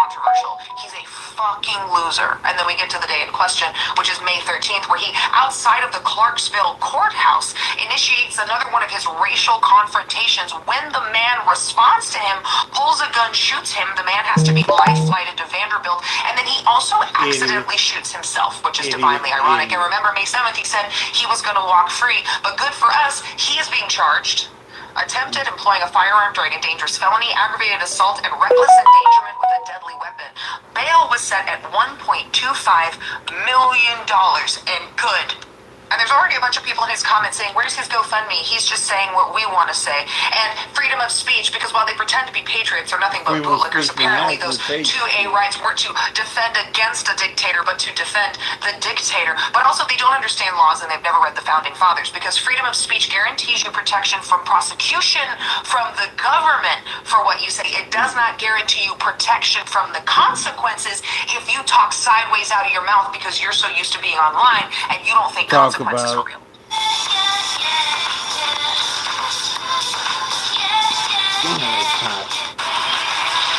controversial. He's a fucking loser. And then we get to the day in question, which is May 13th, where he, outside of the Clarksville courthouse, initiates another one of his racial confrontations. When the man responds to him, pulls a gun, shoots him, the man has to be life-flighted to Vanderbilt, and then he also accidentally shoots himself, which is divinely ironic. And remember, May 7th, he said he was going to walk free, but good for us, he is being charged. Attempted employing a firearm during a dangerous felony, aggravated assault, and reckless endangerment with a deadly weapon. Bail was set at $1.25 million, and good. And there's already a bunch of people in his comments saying, where's his GoFundMe? He's just saying what we want to say. And freedom of speech, because while they pretend to be patriots, they're nothing but bootlickers. Apparently those 2A rights weren't to defend against a dictator, but to defend the dictator. But also they don't understand laws and they've never read the Founding Fathers, because freedom of speech guarantees you protection from prosecution from the government for what you say. It does not guarantee you protection from the consequences if you talk sideways out of your mouth because you're so used to being online and you don't think consequences are real.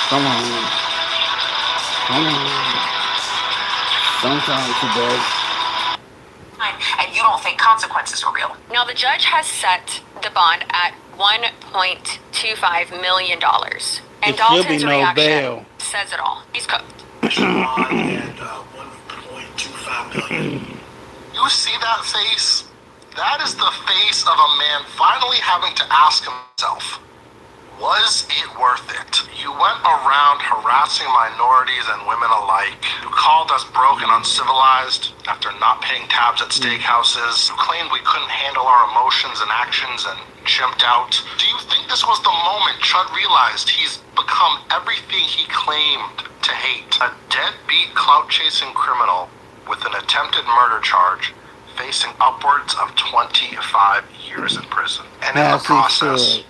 Come on. Sometimes it does. And you don't think consequences are real. Now, the judge has set the bond at $1.25 million. And It should be Dalton's no reaction bail. says it all. He's cooked. And 1.25 million. You see that face? That is the face of a man finally having to ask himself, was it worth it? You went around harassing minorities and women alike. You called us broke and uncivilized after not paying tabs at steakhouses. You claimed we couldn't handle our emotions and actions and chimped out. Do you think this was the moment Chud realized he's become everything he claimed to hate? A deadbeat clout-chasing criminal with an attempted murder charge facing upwards of 25 years in prison. And in the process,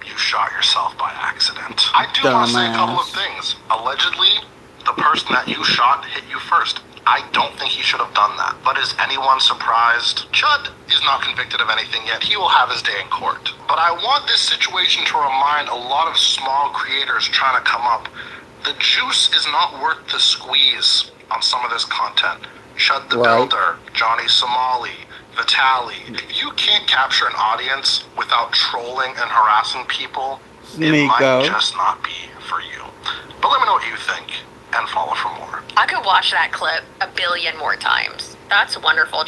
you shot yourself by accident. I do want to say a couple of things. Allegedly, the person that you shot hit you first. I don't think he should have done that. But is anyone surprised? Chud is not convicted of anything yet. He will have his day in court. But I want this situation to remind a lot of small creators trying to come up. The juice is not worth the squeeze on some of this content. Chud the Builder, Johnny Somali, Vitali. If you can't capture an audience without trolling and harassing people, it might just not be for you. But let me know what you think and follow for more. I could watch that clip a billion more times. That's wonderful.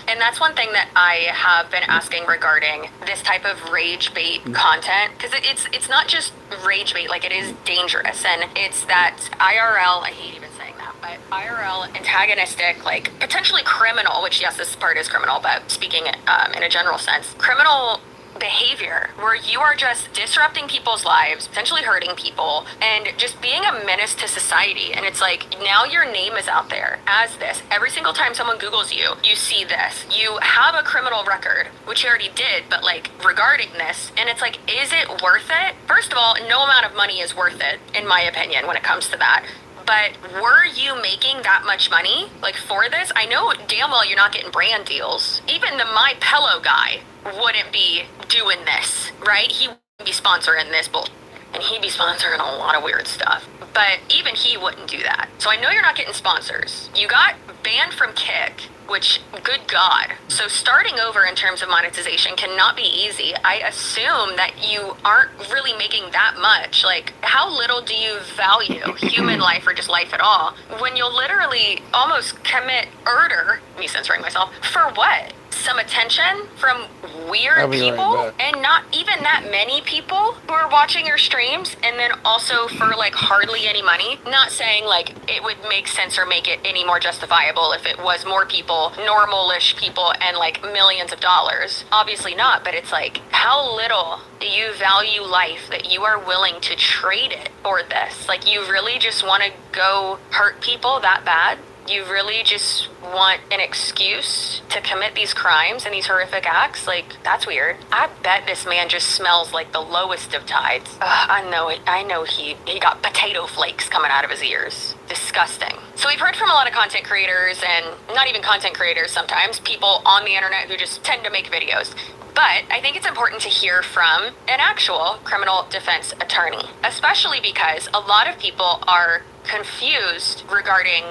And that's one thing that I have been asking regarding this type of rage bait content, because it's not just rage bait, like it is dangerous, and it's that IRL, I hate even saying that, but IRL antagonistic, like potentially criminal, which yes, this part is criminal, but speaking in a general sense, criminal behavior where you are just disrupting people's lives, potentially hurting people, and just being a menace to society. And it's like, now your name is out there as this. Every single time someone Googles you, you see this. You have a criminal record, which you already did, but like regarding this, and it's like, is it worth it? First of all, no amount of money is worth it, in my opinion, when it comes to that. But were you making that much money, like, for this? I know damn well you're not getting brand deals. Even the My Pillow guy wouldn't be doing this, right? He wouldn't be sponsoring this bull, and he'd be sponsoring a lot of weird stuff. But even he wouldn't do that. So I know you're not getting sponsors. You got banned from Kick. which, good God. So starting over in terms of monetization cannot be easy. I assume that you aren't really making that much. Like, how little do you value human life or just life at all when you'll literally almost commit murder, me censoring myself, for what? Some attention from weird people, right back. and not even that many people who are watching your streams, and then also for like hardly any money. Not saying like it would make sense or make it any more justifiable if it was more people, normal-ish people, and like millions of dollars. Obviously not, but it's like, how little do you value life that you are willing to trade it for this? Like, you really just want to go hurt people that bad? You really just want an excuse to commit these crimes and these horrific acts? Like, that's weird. I bet this man just smells like the lowest of tides. I know it. I know he got potato flakes coming out of his ears. Disgusting. So we've heard from a lot of content creators, and not even content creators sometimes, people on the internet who just tend to make videos. But I think it's important to hear from an actual criminal defense attorney, especially because a lot of people are confused regarding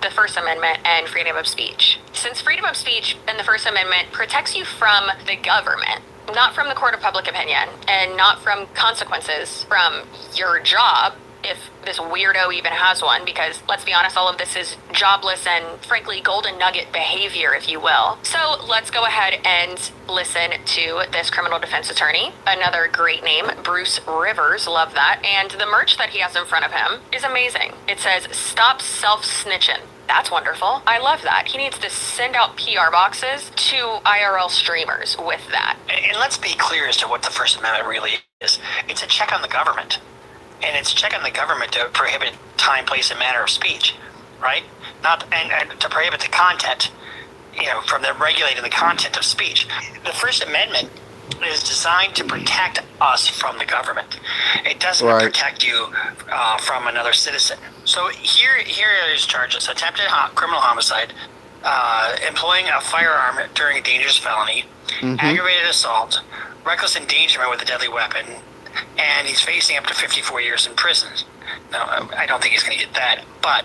the First Amendment and freedom of speech. Since freedom of speech and the First Amendment protects you from the government, not from the court of public opinion, and not from consequences from your job, if this weirdo even has one, because let's be honest, all of this is jobless and frankly golden nugget behavior, if you will. So let's go ahead and listen to this criminal defense attorney. Another great name, Bruce Rivers, love that. And the merch that he has in front of him is amazing. It says, "Stop self-snitching." That's wonderful. I love that. He needs to send out PR boxes to IRL streamers with that. And let's be clear as to what the First Amendment really is. It's a check on the government. And it's a check on the government to prohibit time, place, and manner of speech, right? Not and to prohibit the content, from them regulating the content of speech. The First Amendment is designed to protect us from the government. It doesn't protect you from another citizen. So here are his charges: attempted criminal homicide, employing a firearm during a dangerous felony, aggravated assault, reckless endangerment with a deadly weapon, and he's facing up to 54 years in prison. Now, I don't think he's going to get that, but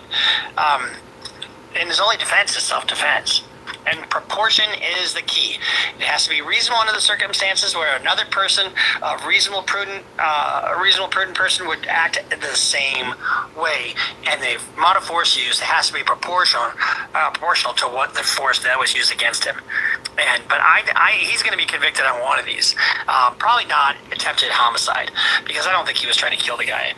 and his only defense is self-defense. And proportion is the key. It has to be reasonable under the circumstances where another person, a reasonable, prudent person would act the same way. And the amount of force used has to be proportional to what the force that was used against him. But he's going to be convicted on one of these. Probably not attempted homicide, because I don't think he was trying to kill the guy.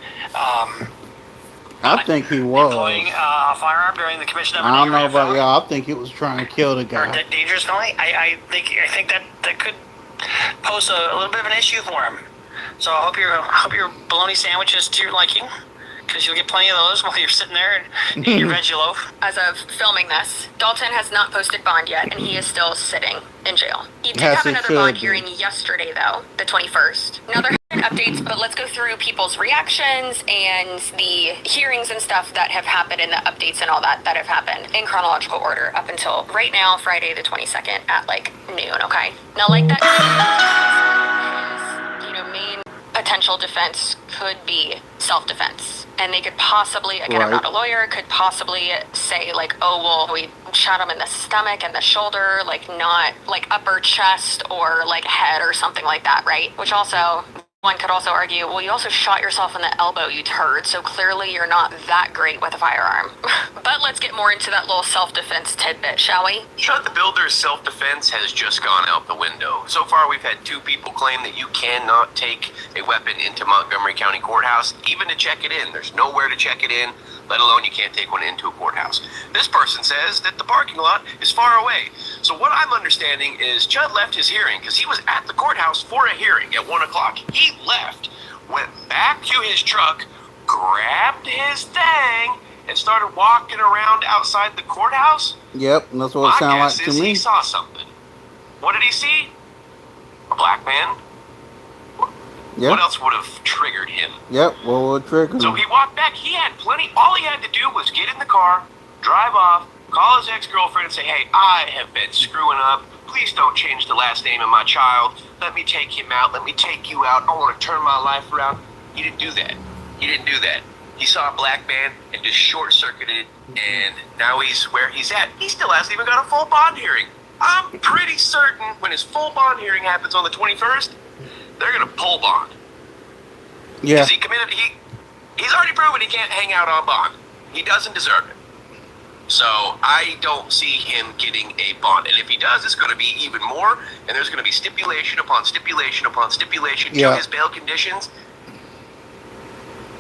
I think he was. Employing a firearm during the commission of an I don't know about felony. y'all. I think he was trying to kill the Or guy. dangerous felony. I think that could pose a little bit of an issue for him. So I hope your bologna sandwich is to your liking, because you'll get plenty of those while you're sitting there and eating your veggie loaf. As of filming this, Dalton has not posted bond yet, and he is still sitting in jail. He did Yes, have he another should bond be. hearing yesterday, though, the 21st. Now, there have been updates, but let's go through people's reactions and the hearings and stuff that have happened, and the updates and all that have happened in chronological order up until right now, Friday the 22nd at like noon, okay? Now, like that, main potential defense could be self-defense. And they could possibly, again, I'm not a lawyer, could possibly say like, oh, well, we shot him in the stomach and the shoulder, like not like upper chest or like head or something like that, right? Which also, one could also argue, well, you also shot yourself in the elbow, you turd, so clearly you're not that great with a firearm. But let's get more into that little self-defense tidbit, shall we? Chud the Builder's self-defense has just gone out the window. So far, we've had 2 people claim that you cannot take a weapon into Montgomery County Courthouse, even to check it in. There's nowhere to check it in, let alone you can't take one into a courthouse. This person says that the parking lot is far away. So what I'm understanding is Chud left his hearing because he was at the courthouse for a hearing at 1 o'clock. He left, went back to his truck, grabbed his thing, and started walking around outside the courthouse. Yep, that's what it sounded like to me. He saw something. What did he see? A black man? Yep. What else would have triggered him? Yep, what would trigger So him? he walked back. He had plenty. All he had to do was get in the car, drive off, call his ex-girlfriend and say, hey, I have been screwing up. Please don't change the last name of my child. Let me take him out. Let me take you out. I want to turn my life around. He didn't do that. He didn't do that. He saw a black man and just short-circuited, and now he's where he's at. He still hasn't even got a full bond hearing. I'm pretty certain when his full bond hearing happens on the 21st, they're gonna pull bond. Yeah. Because he's already proven he can't hang out on bond. He doesn't deserve it. So I don't see him getting a bond. And if he does, it's going to be even more. And there's going to be stipulation upon stipulation upon stipulation to his bail conditions.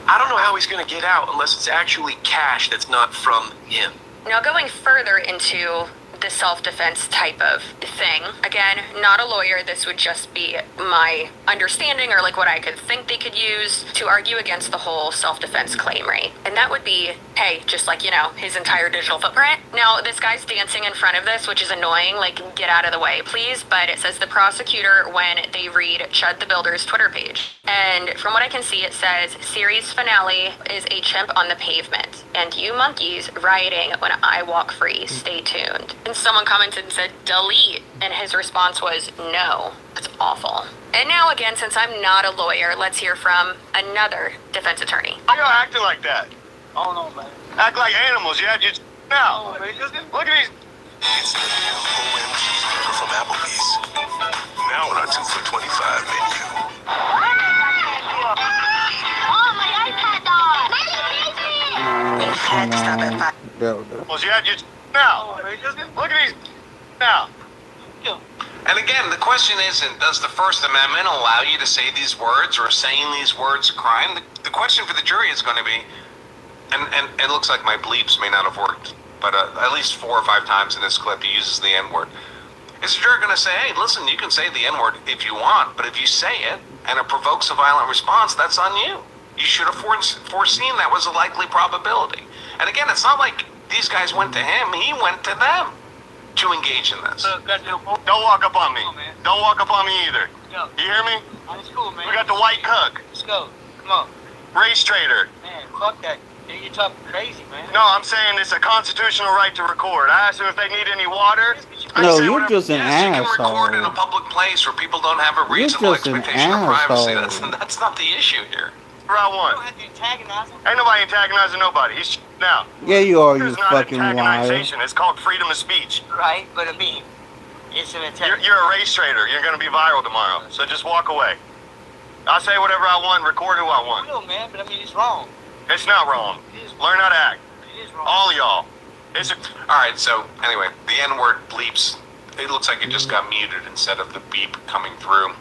I don't know how he's going to get out unless it's actually cash that's not from him. Now, going further into the self-defense type of thing, again, not a lawyer, this would just be my understanding or like what I could think they could use to argue against the whole self-defense claim, right? And that would be, hey, just like, you know, his entire digital footprint. Now, this guy's dancing in front of this, which is annoying, like, get out of the way, please. But it says the prosecutor when they read Chud the Builder's Twitter page. And from what I can see, it says, series finale is a chimp on the pavement. And you monkeys rioting when I walk free. Stay tuned. And someone commented and said, delete. And his response was, no. That's awful. And now again, since I'm not a lawyer, let's hear from another defense attorney. Why y'all acting like that? Oh no, man. Act like animals, yeah? You now. Look at these. It's the new OMG burger from Applebee's. Now on our 2 for $25 menu. Oh, my iPad died. Well, yeah, you now. Look at these. Now. And again, the question isn't, does the First Amendment allow you to say these words or saying these words a crime? The question for the jury is going to be, and it looks like my bleeps may not have worked, but at least 4 or 5 times in this clip he uses the N-word. Is the jury going to say, hey, listen, you can say the N-word if you want, but if you say it and it provokes a violent response, that's on you. You should have foreseen that was a likely probability. And again, it's not like these guys went to him, he went to them to engage in this. Don't walk up on me. Don't walk up on me either. Go. You hear me? It's cool, man. We got the white cuck. Let's go. Come on. Race trader. Man, fuck that. You're talking crazy, man. No, I'm saying it's a constitutional right to record. I asked them if they need any water. No, you're just an Yes, you can record in a asshole. public place where people don't have a You're reasonable just an expectation of privacy. asshole. That's not the issue here. I You want. don't have to antagonize him. Ain't nobody antagonizing nobody. He's now. Yeah, you are, you It's not fucking liar. antagonization. It's called freedom of speech. Right, but I mean, it's an attack. You're a race trader. You're going to be viral tomorrow. So just walk away. I say whatever I want, record who I want. Real, man, but I mean, it's wrong. It's not wrong. Learn how to act. It is wrong. All of y'all. It's a, All right, so anyway, the N-word bleeps. It looks like it just got muted instead of the beep coming through.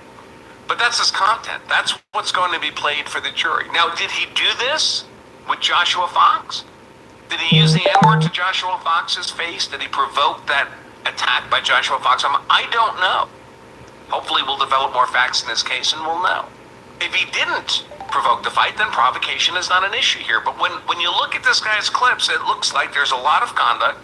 But that's his content. That's what's going to be played for the jury. Now, did he do this with Joshua Fox? Did he use the N-word to Joshua Fox's face? Did he provoke that attack by Joshua Fox? I don't know. Hopefully we'll develop more facts in this case and we'll know. If he didn't provoke the fight, then provocation is not an issue here. But when you look at this guy's clips, it looks like there's a lot of conduct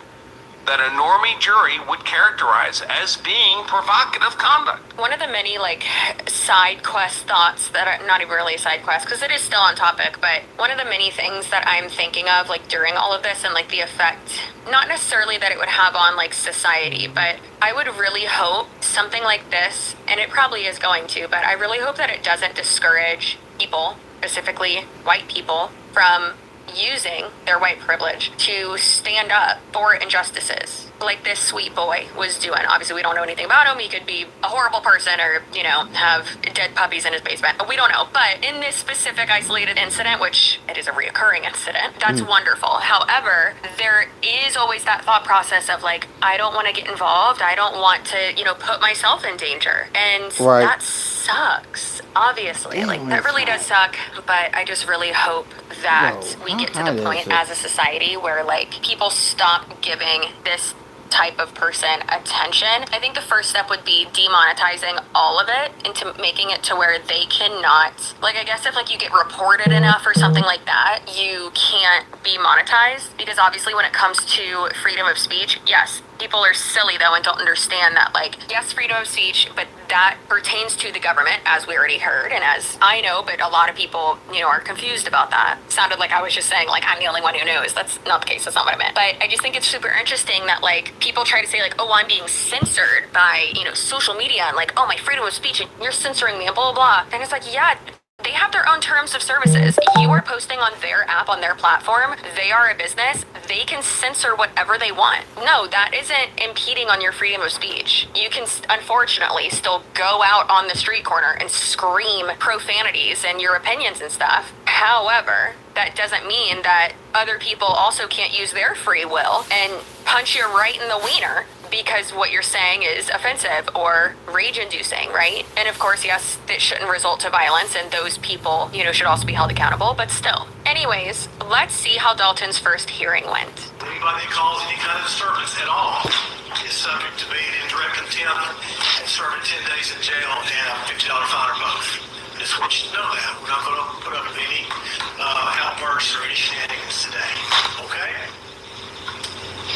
that a normie jury would characterize as being provocative conduct. One of the many like side quest thoughts that are not even really a side quest because it is still on topic, but one of the many things that I'm thinking of like during all of this and like the effect, not necessarily that it would have on like society, but I would really hope something like this, and it probably is going to, but I really hope that it doesn't discourage people, specifically white people, from using their white privilege to stand up for injustices like this sweet boy was doing. Obviously, we don't know anything about him. He could be a horrible person or, you know, have dead puppies in his basement. We don't know. But in this specific isolated incident, which it is a reoccurring incident, that's wonderful. However, there is always that thought process of like, I don't want to get involved. I don't want to, you know, put myself in danger. And that sucks, obviously. Like, that really does suck. But I just really hope that we get to the point as a society where like people stop giving this type of person attention. I think the first step would be demonetizing all of it into making it to where they cannot, like, I guess if like you get reported enough or something like that, you can't be monetized, because obviously when it comes to freedom of speech, yes, people are silly though and don't understand that, like, yes, freedom of speech, but that pertains to the government, as we already heard, and as I know, but a lot of people, you know, are confused about that. Sounded like I was just saying, like, I'm the only one who knows. That's not the case. That's not what I meant. But I just think it's super interesting that, like, people try to say, like, oh, I'm being censored by, you know, social media, and, like, oh, my freedom of speech, and you're censoring me, and blah, blah, blah. And it's like, yeah, They have their own terms of services. You are posting on their app, on their platform. They are a business. They can censor whatever they want. No, that isn't impeding on your freedom of speech. You can, unfortunately, still go out on the street corner and scream profanities and your opinions and stuff. However, that doesn't mean that other people also can't use their free will and punch you right in the wiener because what you're saying is offensive or rage-inducing, right? And of course, yes, it shouldn't result to violence, and those people, should also be held accountable, but still. Anyways, let's see how Dalton's first hearing went. Anybody that calls any kind of disturbance at all is subject to being in direct contempt and serving 10 days in jail and a $50 fine or both. I just want you to know that. We're not going to put up with any outbursts or any shenanigans today. Okay?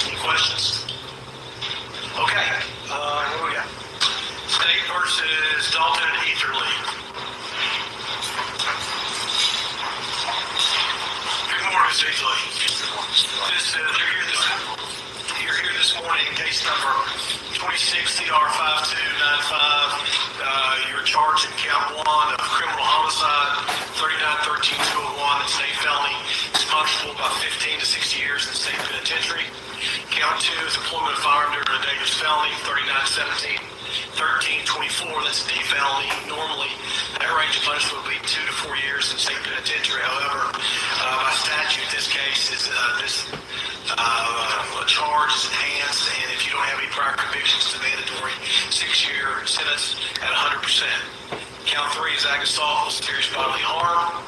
Any questions? Okay. Where we got? State versus Dalton and Etherly. Good morning, Mr. Etherly. You're here this morning in case number 26 CR 5295. You're charged in count 1 of criminal homicide, 39-13-201, and state felony. It's punishable by 15 to 60 years in state penitentiary. Count 2 is employment of firearm during a dangerous felony, 39-17-13-24. That's a D felony. Normally, that range of punishment would be 2 to 4 years in state penitentiary. However, by statute, this case is charge is enhanced, and if you don't have any prior convictions, it's a mandatory 6-year sentence at 100%. Count 3 is ag assault with serious bodily harm.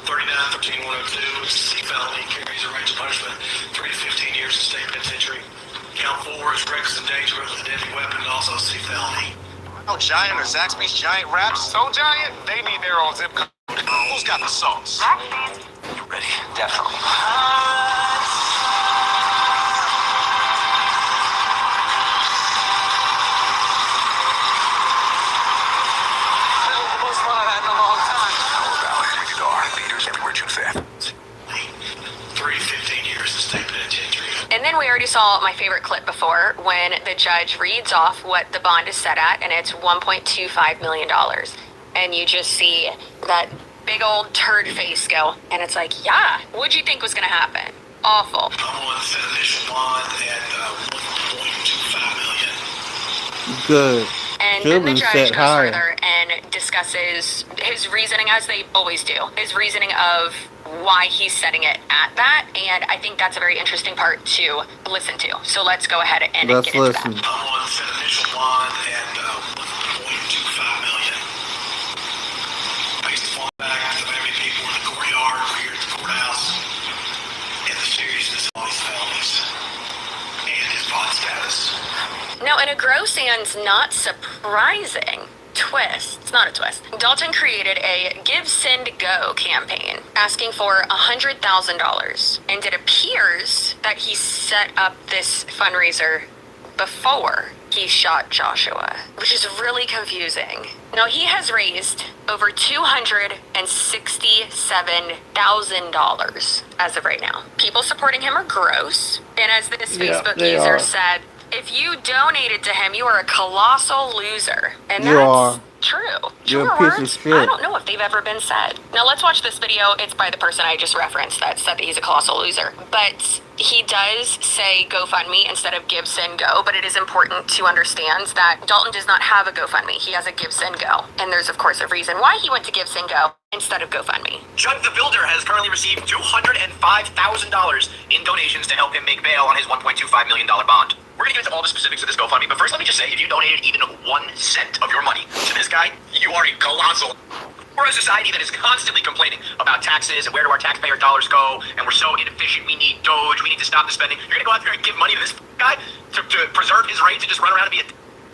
39-13-102, it's a C felony, carries a range of punishment 3 to 15 years in state penitentiary. Count 4 is reckless endangerment with a deadly weapon, also a C felony. Oh, Giant or Zaxby's Giant Wraps? So Giant, they need their own zip code. Who's got the sauce? You ready? Definitely. And then we already saw my favorite clip before when the judge reads off what the bond is set at, and it's $1.25 million. And you just see that big old turd face go, and it's like, yeah, what'd you think was going to happen? Awful. I'm on the initial bond at $1.25 million. Good. And then the judge goes further and discusses his reasoning, as they always do, his reasoning of why he's setting it at that, and I think that's a very interesting part to listen to. So let's go ahead and get into that. I'm on the initial bond at $1.25 million. Based upon the fact of how many people in the courtyard or here at the courthouse, and the seriousness of all these felonies, and his bond status. Now, in a gross and not surprising twist, it's not a twist, Dalton created a Give, Send, Go campaign asking for $100,000. And it appears that he set up this fundraiser before he shot Joshua, which is really confusing. Now, he has raised over $267,000 as of right now. People supporting him are gross. And as this Facebook user said, if you donated to him, you are a colossal loser. And that's true. You're a piece of shit. I don't know if they've ever been said. Now let's watch this video. It's by the person I just referenced that said that he's a colossal loser. But he does say GoFundMe instead of Give, Send, Go. But it is important to understand that Dalton does not have a GoFundMe. He has a Give, Send, Go. And there's, of course, a reason why he went to Give, Send, Go instead of GoFundMe. Chud The Builder has currently received $205,000 in donations to help him make bail on his $1.25 million bond. We're going to get into all the specifics of this GoFundMe, but first let me just say, if you donated even 1 cent of your money to this guy, you are a colossal. We're a society that is constantly complaining about taxes and where do our taxpayer dollars go, and we're so inefficient, we need Doge, we need to stop the spending. You're going to go out there and give money to this guy to preserve his right to just run around and be a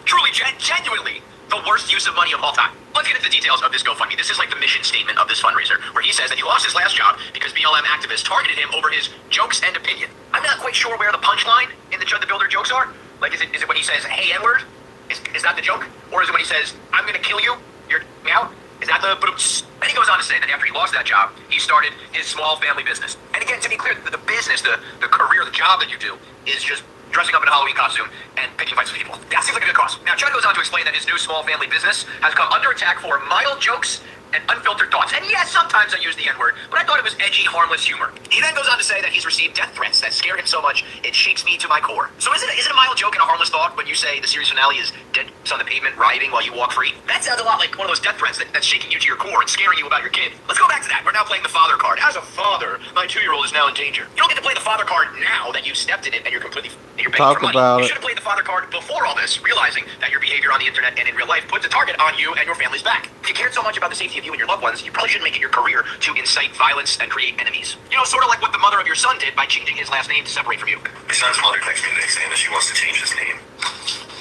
truly, genuinely the worst use of money of all time. Let's get into the details of this GoFundMe. This is like the mission statement of this fundraiser, where he says that he lost his last job because BLM activists targeted him over his jokes and opinion. I'm not quite sure where the punchline in the Chud the Builder jokes are. Like, is it when he says, hey, N-word? Is that the joke? Or is it when he says, I'm going to kill you, you're out? Is that the... And he goes on to say that after he lost that job, he started his small family business. And again, to be clear, the business, the career, the job that you do is just dressing up in a Halloween costume and picking fights with people. That seems like a good cause. Now, Chud goes on to explain that his new small family business has come under attack for mild jokes and unfiltered thoughts. And yes, sometimes I use the N-word, but I thought it was edgy, harmless humor. He then goes on to say that he's received death threats that scare him so much it shakes me to my core. So is it a mild joke and a harmless thought when you say the series finale is dead on the pavement rioting while you walk free? That sounds a lot like one of those death threats that's shaking you to your core and scaring you about your kid. Let's go back to that. We're now playing the father card. As a father, my 2-year-old is now in danger. You don't get to play the father card now that you've stepped in it and you're completely you're paying for money. You should have played the father card before all this, realizing that your behavior on the internet and in real life puts a target on you and your family's back. If you cared so much about the safety of you and your loved ones, you probably shouldn't make it your career to incite violence and create enemies. You know, sort of like what the mother of your son did by changing his last name to separate from you. My son's mother texted me today saying that she wants to change his name.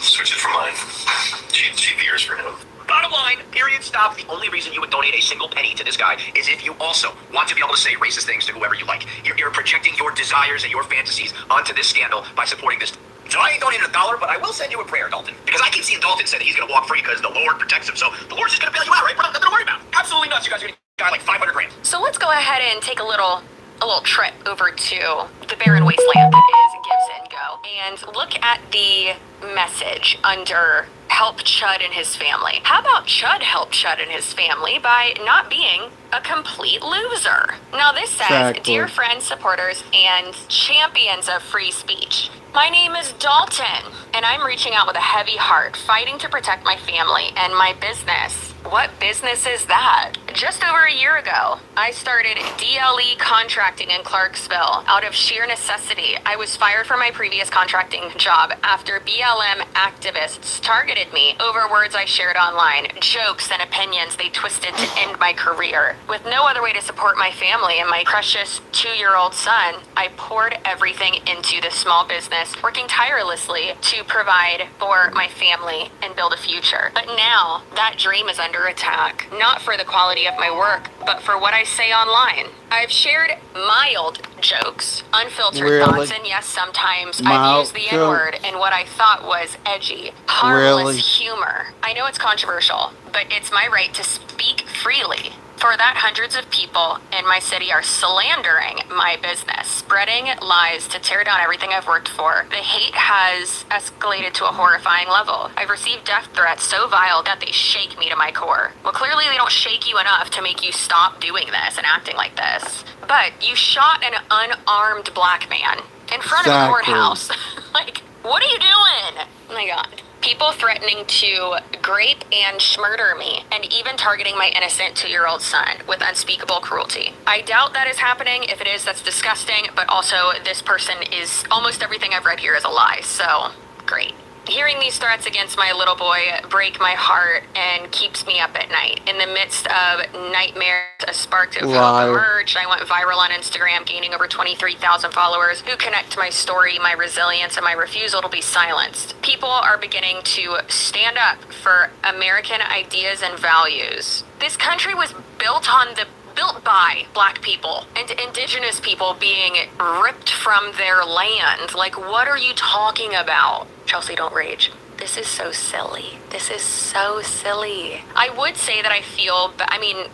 Switch it for mine. She fears for him. Bottom line, period, stop. The only reason you would donate a single penny to this guy is if you also want to be able to say racist things to whoever you like. You're projecting your desires and your fantasies onto this scandal by supporting this. So I ain't donating $1, but I will send you a prayer, Dalton. Because I keep seeing Dalton say that he's going to walk free because the Lord protects him. So the Lord's just going to bail you out, right? Nothing to worry about. Absolutely nuts. You guys are going to die like 500 grand. So let's go ahead and take a little trip over to the barren wasteland that is Gibson Go and look at the message under help Chud and his family. How about Chud help Chud and his family by not being a complete loser? Now this says, Dear friends, supporters, and champions of free speech. My name is Dalton, and I'm reaching out with a heavy heart, fighting to protect my family and my business. What business is that? Just over a year ago, I started DLE contracting in Clarksville out of sheer necessity. I was fired from my previous contracting job after BLM activists targeted me over words I shared online, jokes and opinions they twisted to end my career. With no other way to support my family and my precious 2-year-old son, I poured everything into this small business, working tirelessly to provide for my family and build a future. But now, that dream is under attack, not for the quality of my work, but for what I say online. I've shared mild jokes, unfiltered thoughts, and yes, sometimes I've used the N-word in what I thought was edgy, harmless humor. I know it's controversial, but it's my right to speak freely. For that, hundreds of people in my city are slandering my business, spreading lies to tear down everything I've worked for. The hate has escalated to a horrifying level. I've received death threats so vile that they shake me to my core. Well, clearly they don't shake you enough to make you stop doing this and acting like this. But you shot an unarmed black man in front of a courthouse. Like, what are you doing? Oh my God. People threatening to grape and murder me, and even targeting my innocent 2-year-old son with unspeakable cruelty. I doubt that is happening. If it is, that's disgusting, but also this person is, almost everything I've read here is a lie, so great. Hearing these threats against my little boy break my heart and keeps me up at night. In the midst of nightmares, a spark of hope emerged. I went viral on Instagram, gaining over 23,000 followers who connect to my story, my resilience, and my refusal to be silenced. People are beginning to stand up for American ideas and values. This country was built by black people and indigenous people being ripped from their land. Like, what are you talking about? Chelsea, don't rage. This is so silly. This is so silly. I would say that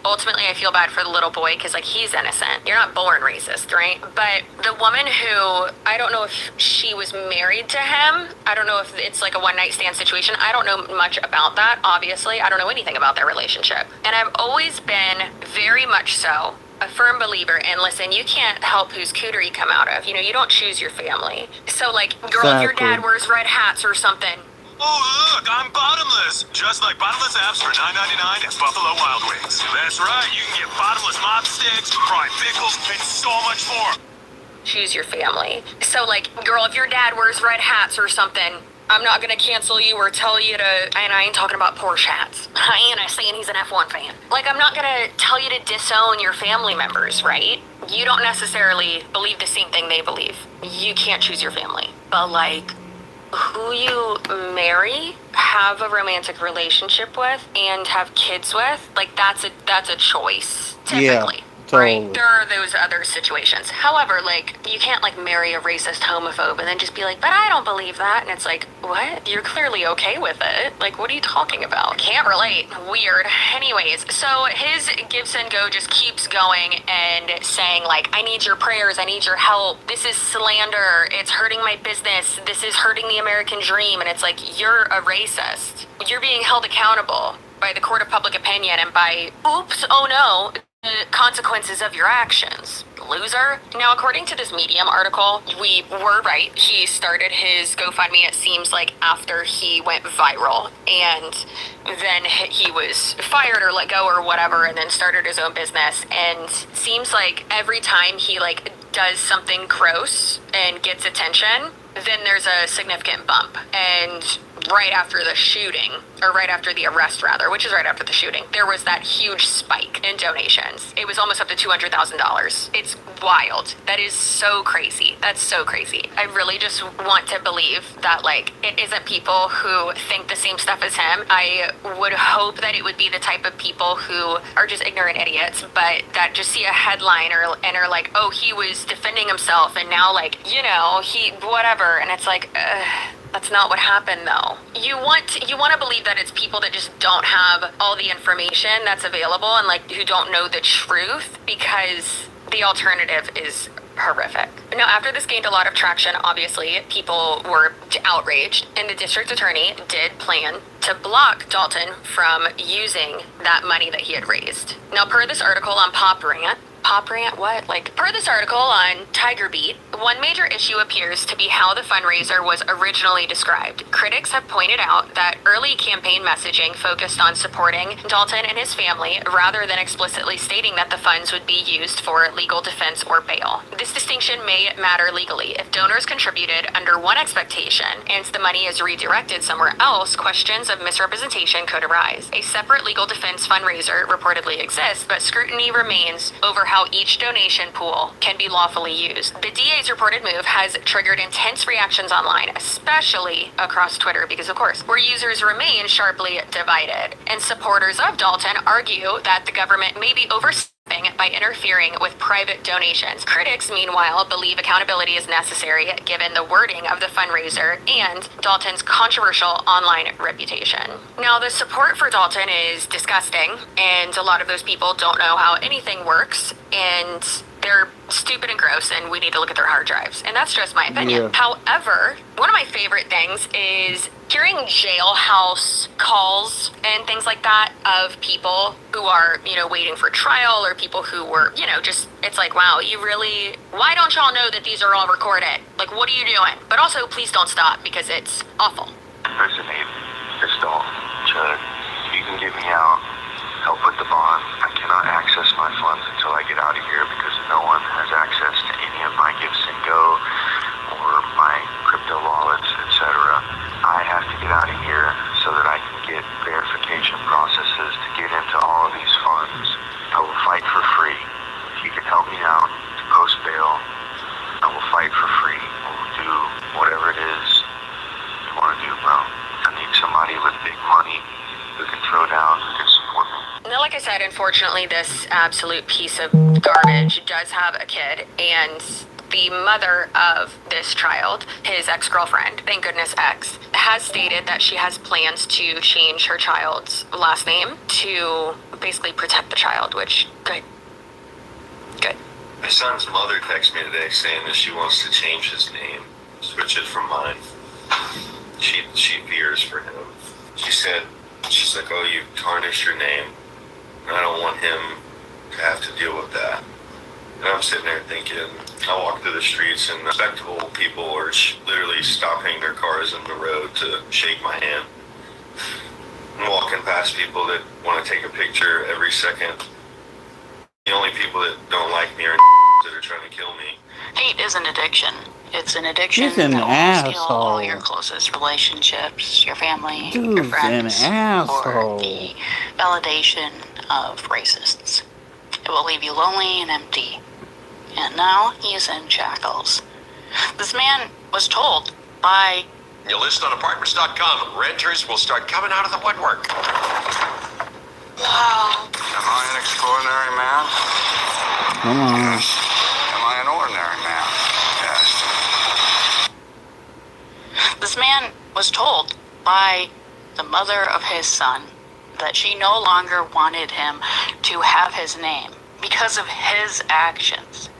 ultimately I feel bad for the little boy because, like, he's innocent. You're not born racist, right? But the woman who, I don't know if she was married to him. I don't know if it's like a one-night stand situation. I don't know much about that, obviously. I don't know anything about their relationship. And I've always been very much so a firm believer in, listen, you can't help whose cooter you come out of. You know, you don't choose your family. So, like, girl, if your dad wears red hats or something. Oh, look, I'm bottomless. Just like bottomless apps for $9.99 at Buffalo Wild Wings. That's right, you can get bottomless mop sticks, fried pickles, and so much more. Choose your family. So, like, girl, if your dad wears red hats or something, I'm not gonna cancel you or tell you to, and I ain't talking about Porsche hats. I ain't saying he's an F1 fan. Like, I'm not gonna tell you to disown your family members, right? You don't necessarily believe the same thing they believe. You can't choose your family. But, like, who you marry, have a romantic relationship with, and have kids with, like, that's a choice, typically. Totally. Right? There are those other situations. However, like, you can't, like, marry a racist homophobe and then just be like, but I don't believe that. And it's like, what? You're clearly okay with it. Like, what are you talking about? Can't relate. Weird. Anyways, so his Gibson Go just keeps going and saying, like, I need your prayers. I need your help. This is slander. It's hurting my business. This is hurting the American dream. And it's like, you're a racist. You're being held accountable. by the court of public opinion and by, oops, oh no, the consequences of your actions. Loser. Now, according to this Medium article, we were right. He started his GoFundMe, it seems like, after he went viral. And then he was fired or let go or whatever, and then started his own business. And seems like every time he, like, does something gross and gets attention, then there's a significant bump. And right after the shooting, or right after the arrest rather, which is right after the shooting, there was that huge spike in donations. It was almost up to $200,000. It's wild. That is so crazy. That's so crazy. I really just want to believe that, like, it isn't people who think the same stuff as him. I would hope that it would be the type of people who are just ignorant idiots, but that just see a headline and are like, oh, he was defending himself and now, like, you know, he whatever, and it's like, that's not what happened, though. You want to believe that it's people that just don't have all the information that's available and, like, who don't know the truth, because the alternative is horrific. Now, after this gained a lot of traction, obviously, people were outraged, and the district attorney did plan to block Dalton from using that money that he had raised. Now, per this article on per this article on Tiger Beat, one major issue appears to be how the fundraiser was originally described. Critics have pointed out that early campaign messaging focused on supporting Dalton and his family rather than explicitly stating that the funds would be used for legal defense or bail. This distinction may matter legally. If donors contributed under one expectation and the money is redirected somewhere else, questions of misrepresentation could arise. A separate legal defense fundraiser reportedly exists, but scrutiny remains over how each donation pool can be lawfully used. The DA's reported move has triggered intense reactions online, especially across Twitter, because of course, where users remain sharply divided. And supporters of Dalton argue that the government may be overstepping by interfering with private donations. Critics, meanwhile, believe accountability is necessary given the wording of the fundraiser and Dalton's controversial online reputation. Now, the support for Dalton is disgusting, and a lot of those people don't know how anything works, and they're stupid and gross, and we need to look at their hard drives. And that's just my opinion. Yeah. However, one of my favorite things is hearing jailhouse calls and things like that of people who are, you know, waiting for trial, or people who were, you know, just, it's like, wow, why don't y'all know that these are all recorded? Like, what are you doing? But also, please don't stop, because it's awful. Listen, Abe, just don't. Chud, you can get me out, help with the bond. I cannot access my funds until I get out of here, because no one has access to any of my Give and Go or my crypto wallets, etc. I have to get out of here so that I can get verification processes to get into all of these funds. I will fight for free. If you can help me out to post bail, I will fight for free. I will do whatever it is you want to do, bro. I need somebody with big money who can throw down, who can support me. Now, like I said, unfortunately, this absolute piece of garbage does have a kid, and the mother of this child, his ex-girlfriend, thank goodness ex, has stated that she has plans to change her child's last name to basically protect the child, which, good. My son's mother texted me today saying that she wants to change his name, switch it from mine. She fears for him. She's like, oh, you tarnished your name. I don't want him to have to deal with that. And I'm sitting there thinking, I walk through the streets and respectable people are literally stopping their cars in the road to shake my hand. I'm walking past people that want to take a picture every second. The only people that don't like me are that are trying to kill me. Hate is an addiction. It's an addiction He's an that will steal all asshole. your closest relationships, your family, your Dude's friends, an asshole. or the validation of racists. It will leave you lonely and empty. And now he is in shackles. This man was told by... You list on apartments.com, renters will start coming out of the woodwork. Wow. Am I an extraordinary man? Come on. Am I an ordinary man? Yes. This man was told by the mother of his son that she no longer wanted him to have his name because of his actions.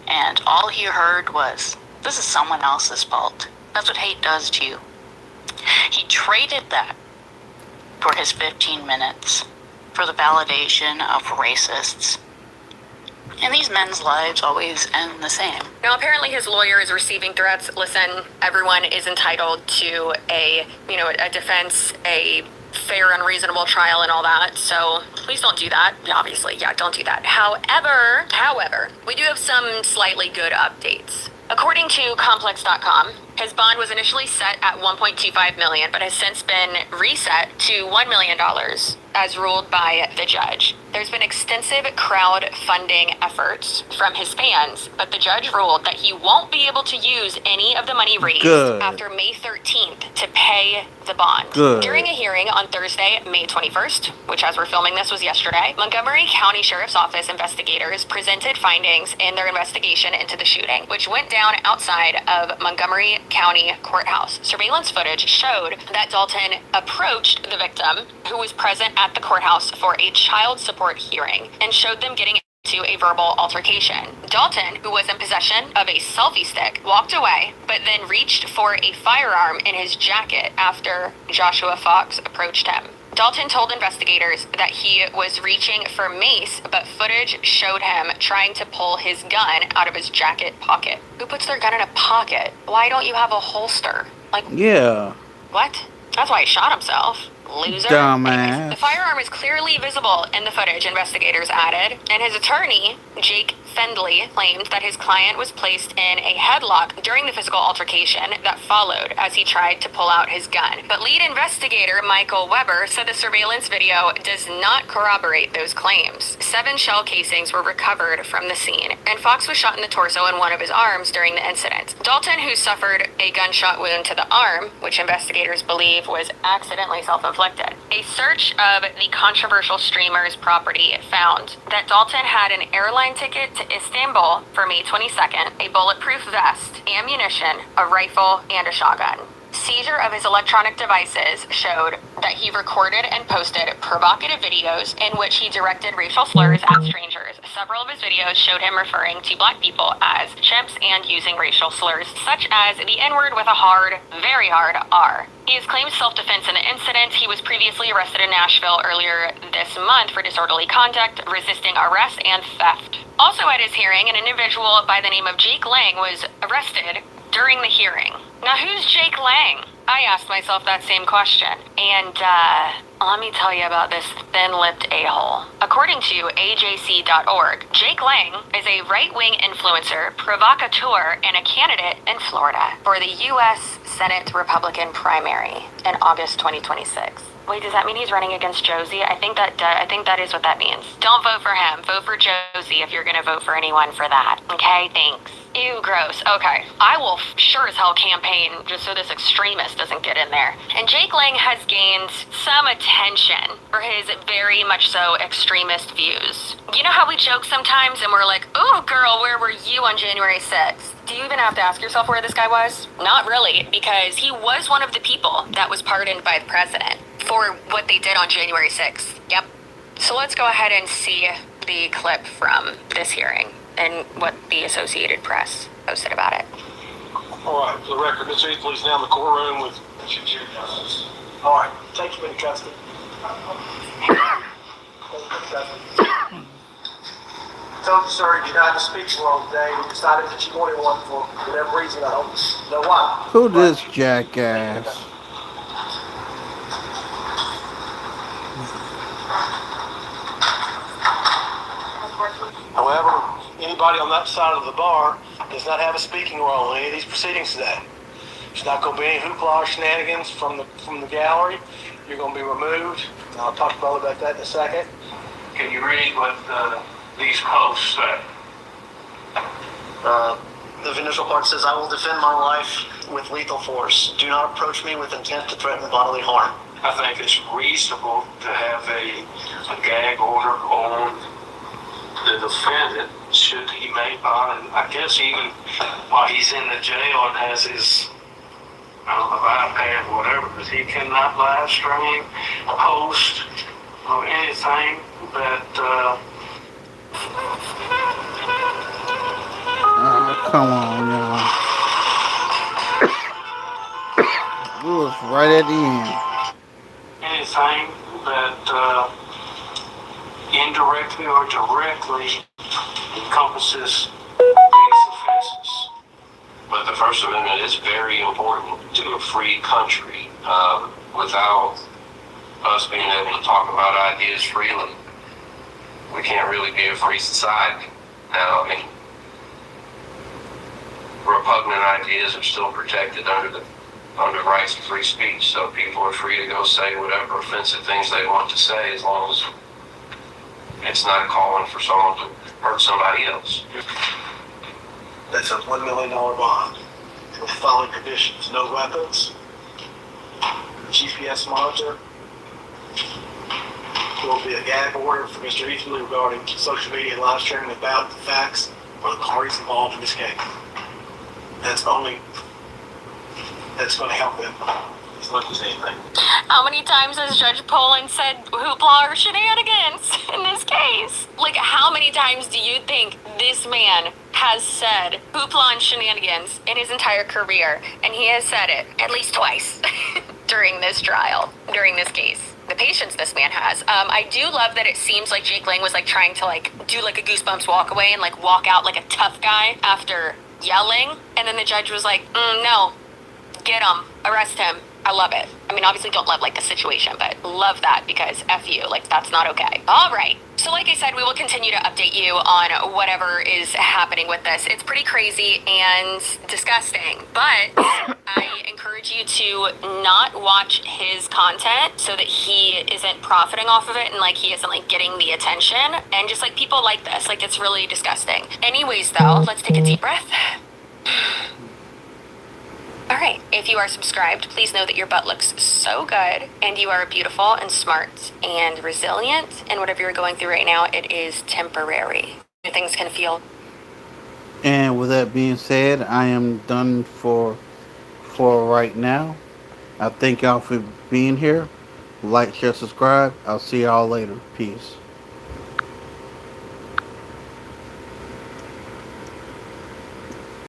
And all he heard was, this is someone else's fault. That's what hate does to you. He traded that for his 15 minutes for the validation of racists. And these men's lives always end the same. Now, apparently his lawyer is receiving threats. Listen, everyone is entitled to a defense, a fair and reasonable trial and all that. So please don't do that. Obviously, yeah, don't do that. However, we do have some slightly good updates. According to Complex.com, his bond was initially set at $1.25 million, but has since been reset to $1 million, as ruled by the judge. There's been extensive crowdfunding efforts from his fans, but the judge ruled that he won't be able to use any of the money raised after May 13th to pay the bond. During a hearing on Thursday, May 21st, which as we're filming this was yesterday, Montgomery County Sheriff's Office investigators presented findings in their investigation into the shooting, which went down outside of Montgomery County Courthouse. Surveillance footage showed that Dalton approached the victim, who was present at the courthouse for a child support hearing, and showed them getting into a verbal altercation. Dalton, who was in possession of a selfie stick, walked away, but then reached for a firearm in his jacket after Joshua Fox approached him. Dalton told investigators that he was reaching for mace, but footage showed him trying to pull his gun out of his jacket pocket. Who puts their gun in a pocket? Why don't you have a holster? Yeah. What? That's why he shot himself. Loser. Dumbass. Anyways, the firearm is clearly visible in the footage, investigators added, and his attorney, Jake Fendley, claimed that his client was placed in a headlock during the physical altercation that followed as he tried to pull out his gun. But lead investigator Michael Weber said the surveillance video does not corroborate those claims. 7 shell casings were recovered from the scene, and Fox was shot in the torso and one of his arms during the incident. Dalton, who suffered a gunshot wound to the arm, which investigators believe was accidentally self-inflicted. A search of the controversial streamer's property found that Dalton had an airline ticket to Istanbul for May 22nd, a bulletproof vest, ammunition, a rifle, and a shotgun. Seizure of his electronic devices showed that he recorded and posted provocative videos in which he directed racial slurs at strangers. Several of his videos showed him referring to black people as chimps and using racial slurs such as the N-word with a hard, very hard R. He has claimed self-defense in the incident. He was previously arrested in Nashville earlier this month for disorderly conduct, resisting arrest, and theft. Also at his hearing, an individual by the name of Jake Lang was arrested during the hearing. Now, who's Jake Lang? I asked myself that same question. And, let me tell you about this thin-lipped a-hole. According to AJC.org, Jake Lang is a right-wing influencer, provocateur, and a candidate in Florida for the U.S. Senate Republican primary in August 2026. Wait, does that mean he's running against Josie? I think that is what that means. Don't vote for him. Vote for Josie if you're gonna vote for anyone for that. Okay, thanks. Ew, gross. Okay. I will sure as hell campaign just so this extremist doesn't get in there. And Jake Lang has gained some attention for his very much so extremist views. You know how we joke sometimes and we're like, ooh, girl, where were you on January 6th? Do you even have to ask yourself where this guy was? Not really, because he was one of the people that was pardoned by the president for what they did on January 6th. Yep. So let's go ahead and see the clip from this hearing and what the Associated Press posted about it. All right, for the record, Ms. Ethley is now in the courtroom with all right, take you into custody. Told you, sir, you did not have to speak for all today. We decided that you wanted one for whatever reason. I don't know why. Who this jackass? However, anybody on that side of the bar does not have a speaking role in any of these proceedings today. There's not going to be any hoopla or shenanigans from the gallery. You're going to be removed. I'll talk about that in a second. Can you read what these posts say? The initial part says, I will defend my life with lethal force. Do not approach me with intent to threaten bodily harm. I think it's reasonable to have a gag order on the defendant should he may bond. I guess even while he's in the jail and has his iPad or whatever, because he cannot live stream, post, or anything that Come on, y'all. It was right at the end. anything that indirectly or directly encompasses these offenses. But the First Amendment is very important to a free country. Without us being able to talk about ideas freely, we can't really be a free society. Now, I mean, repugnant ideas are still protected under rights to free speech, so people are free to go say whatever offensive things they want to say as long as it's not calling for someone to hurt somebody else. That's a $1 million bond with the following conditions: no weapons, GPS monitor. There will be a gag order for Mr. Easley regarding social media and live streaming about the facts or the parties involved in this case. That's going to help him as much as anything. How many times has Judge Poland said hoopla or shenanigans in this case? Like, how many times do you think this man has said hoopla and shenanigans in his entire career? And he has said it at least twice during this trial, during this case. The patience this man has. I do love that it seems like Jake Lang was like trying to like do like a Goosebumps walk away and like walk out like a tough guy after yelling. And then the judge was like, no, get him, arrest him. I love it. I mean, obviously don't love like the situation, but love that because F you, like that's not okay. All right. So like I said, we will continue to update you on whatever is happening with this. It's pretty crazy and disgusting, but I encourage you to not watch his content so that he isn't profiting off of it and like he isn't like getting the attention and just like people like this, like it's really disgusting. Anyways though, let's take a deep breath. All right, if you are subscribed, please know that your butt looks so good and you are beautiful and smart and resilient, and whatever you're going through right now, it is temporary. Things can feel. And with that being said, I am done for right now. I thank y'all for being here. Like, share, subscribe. I'll see y'all later. Peace.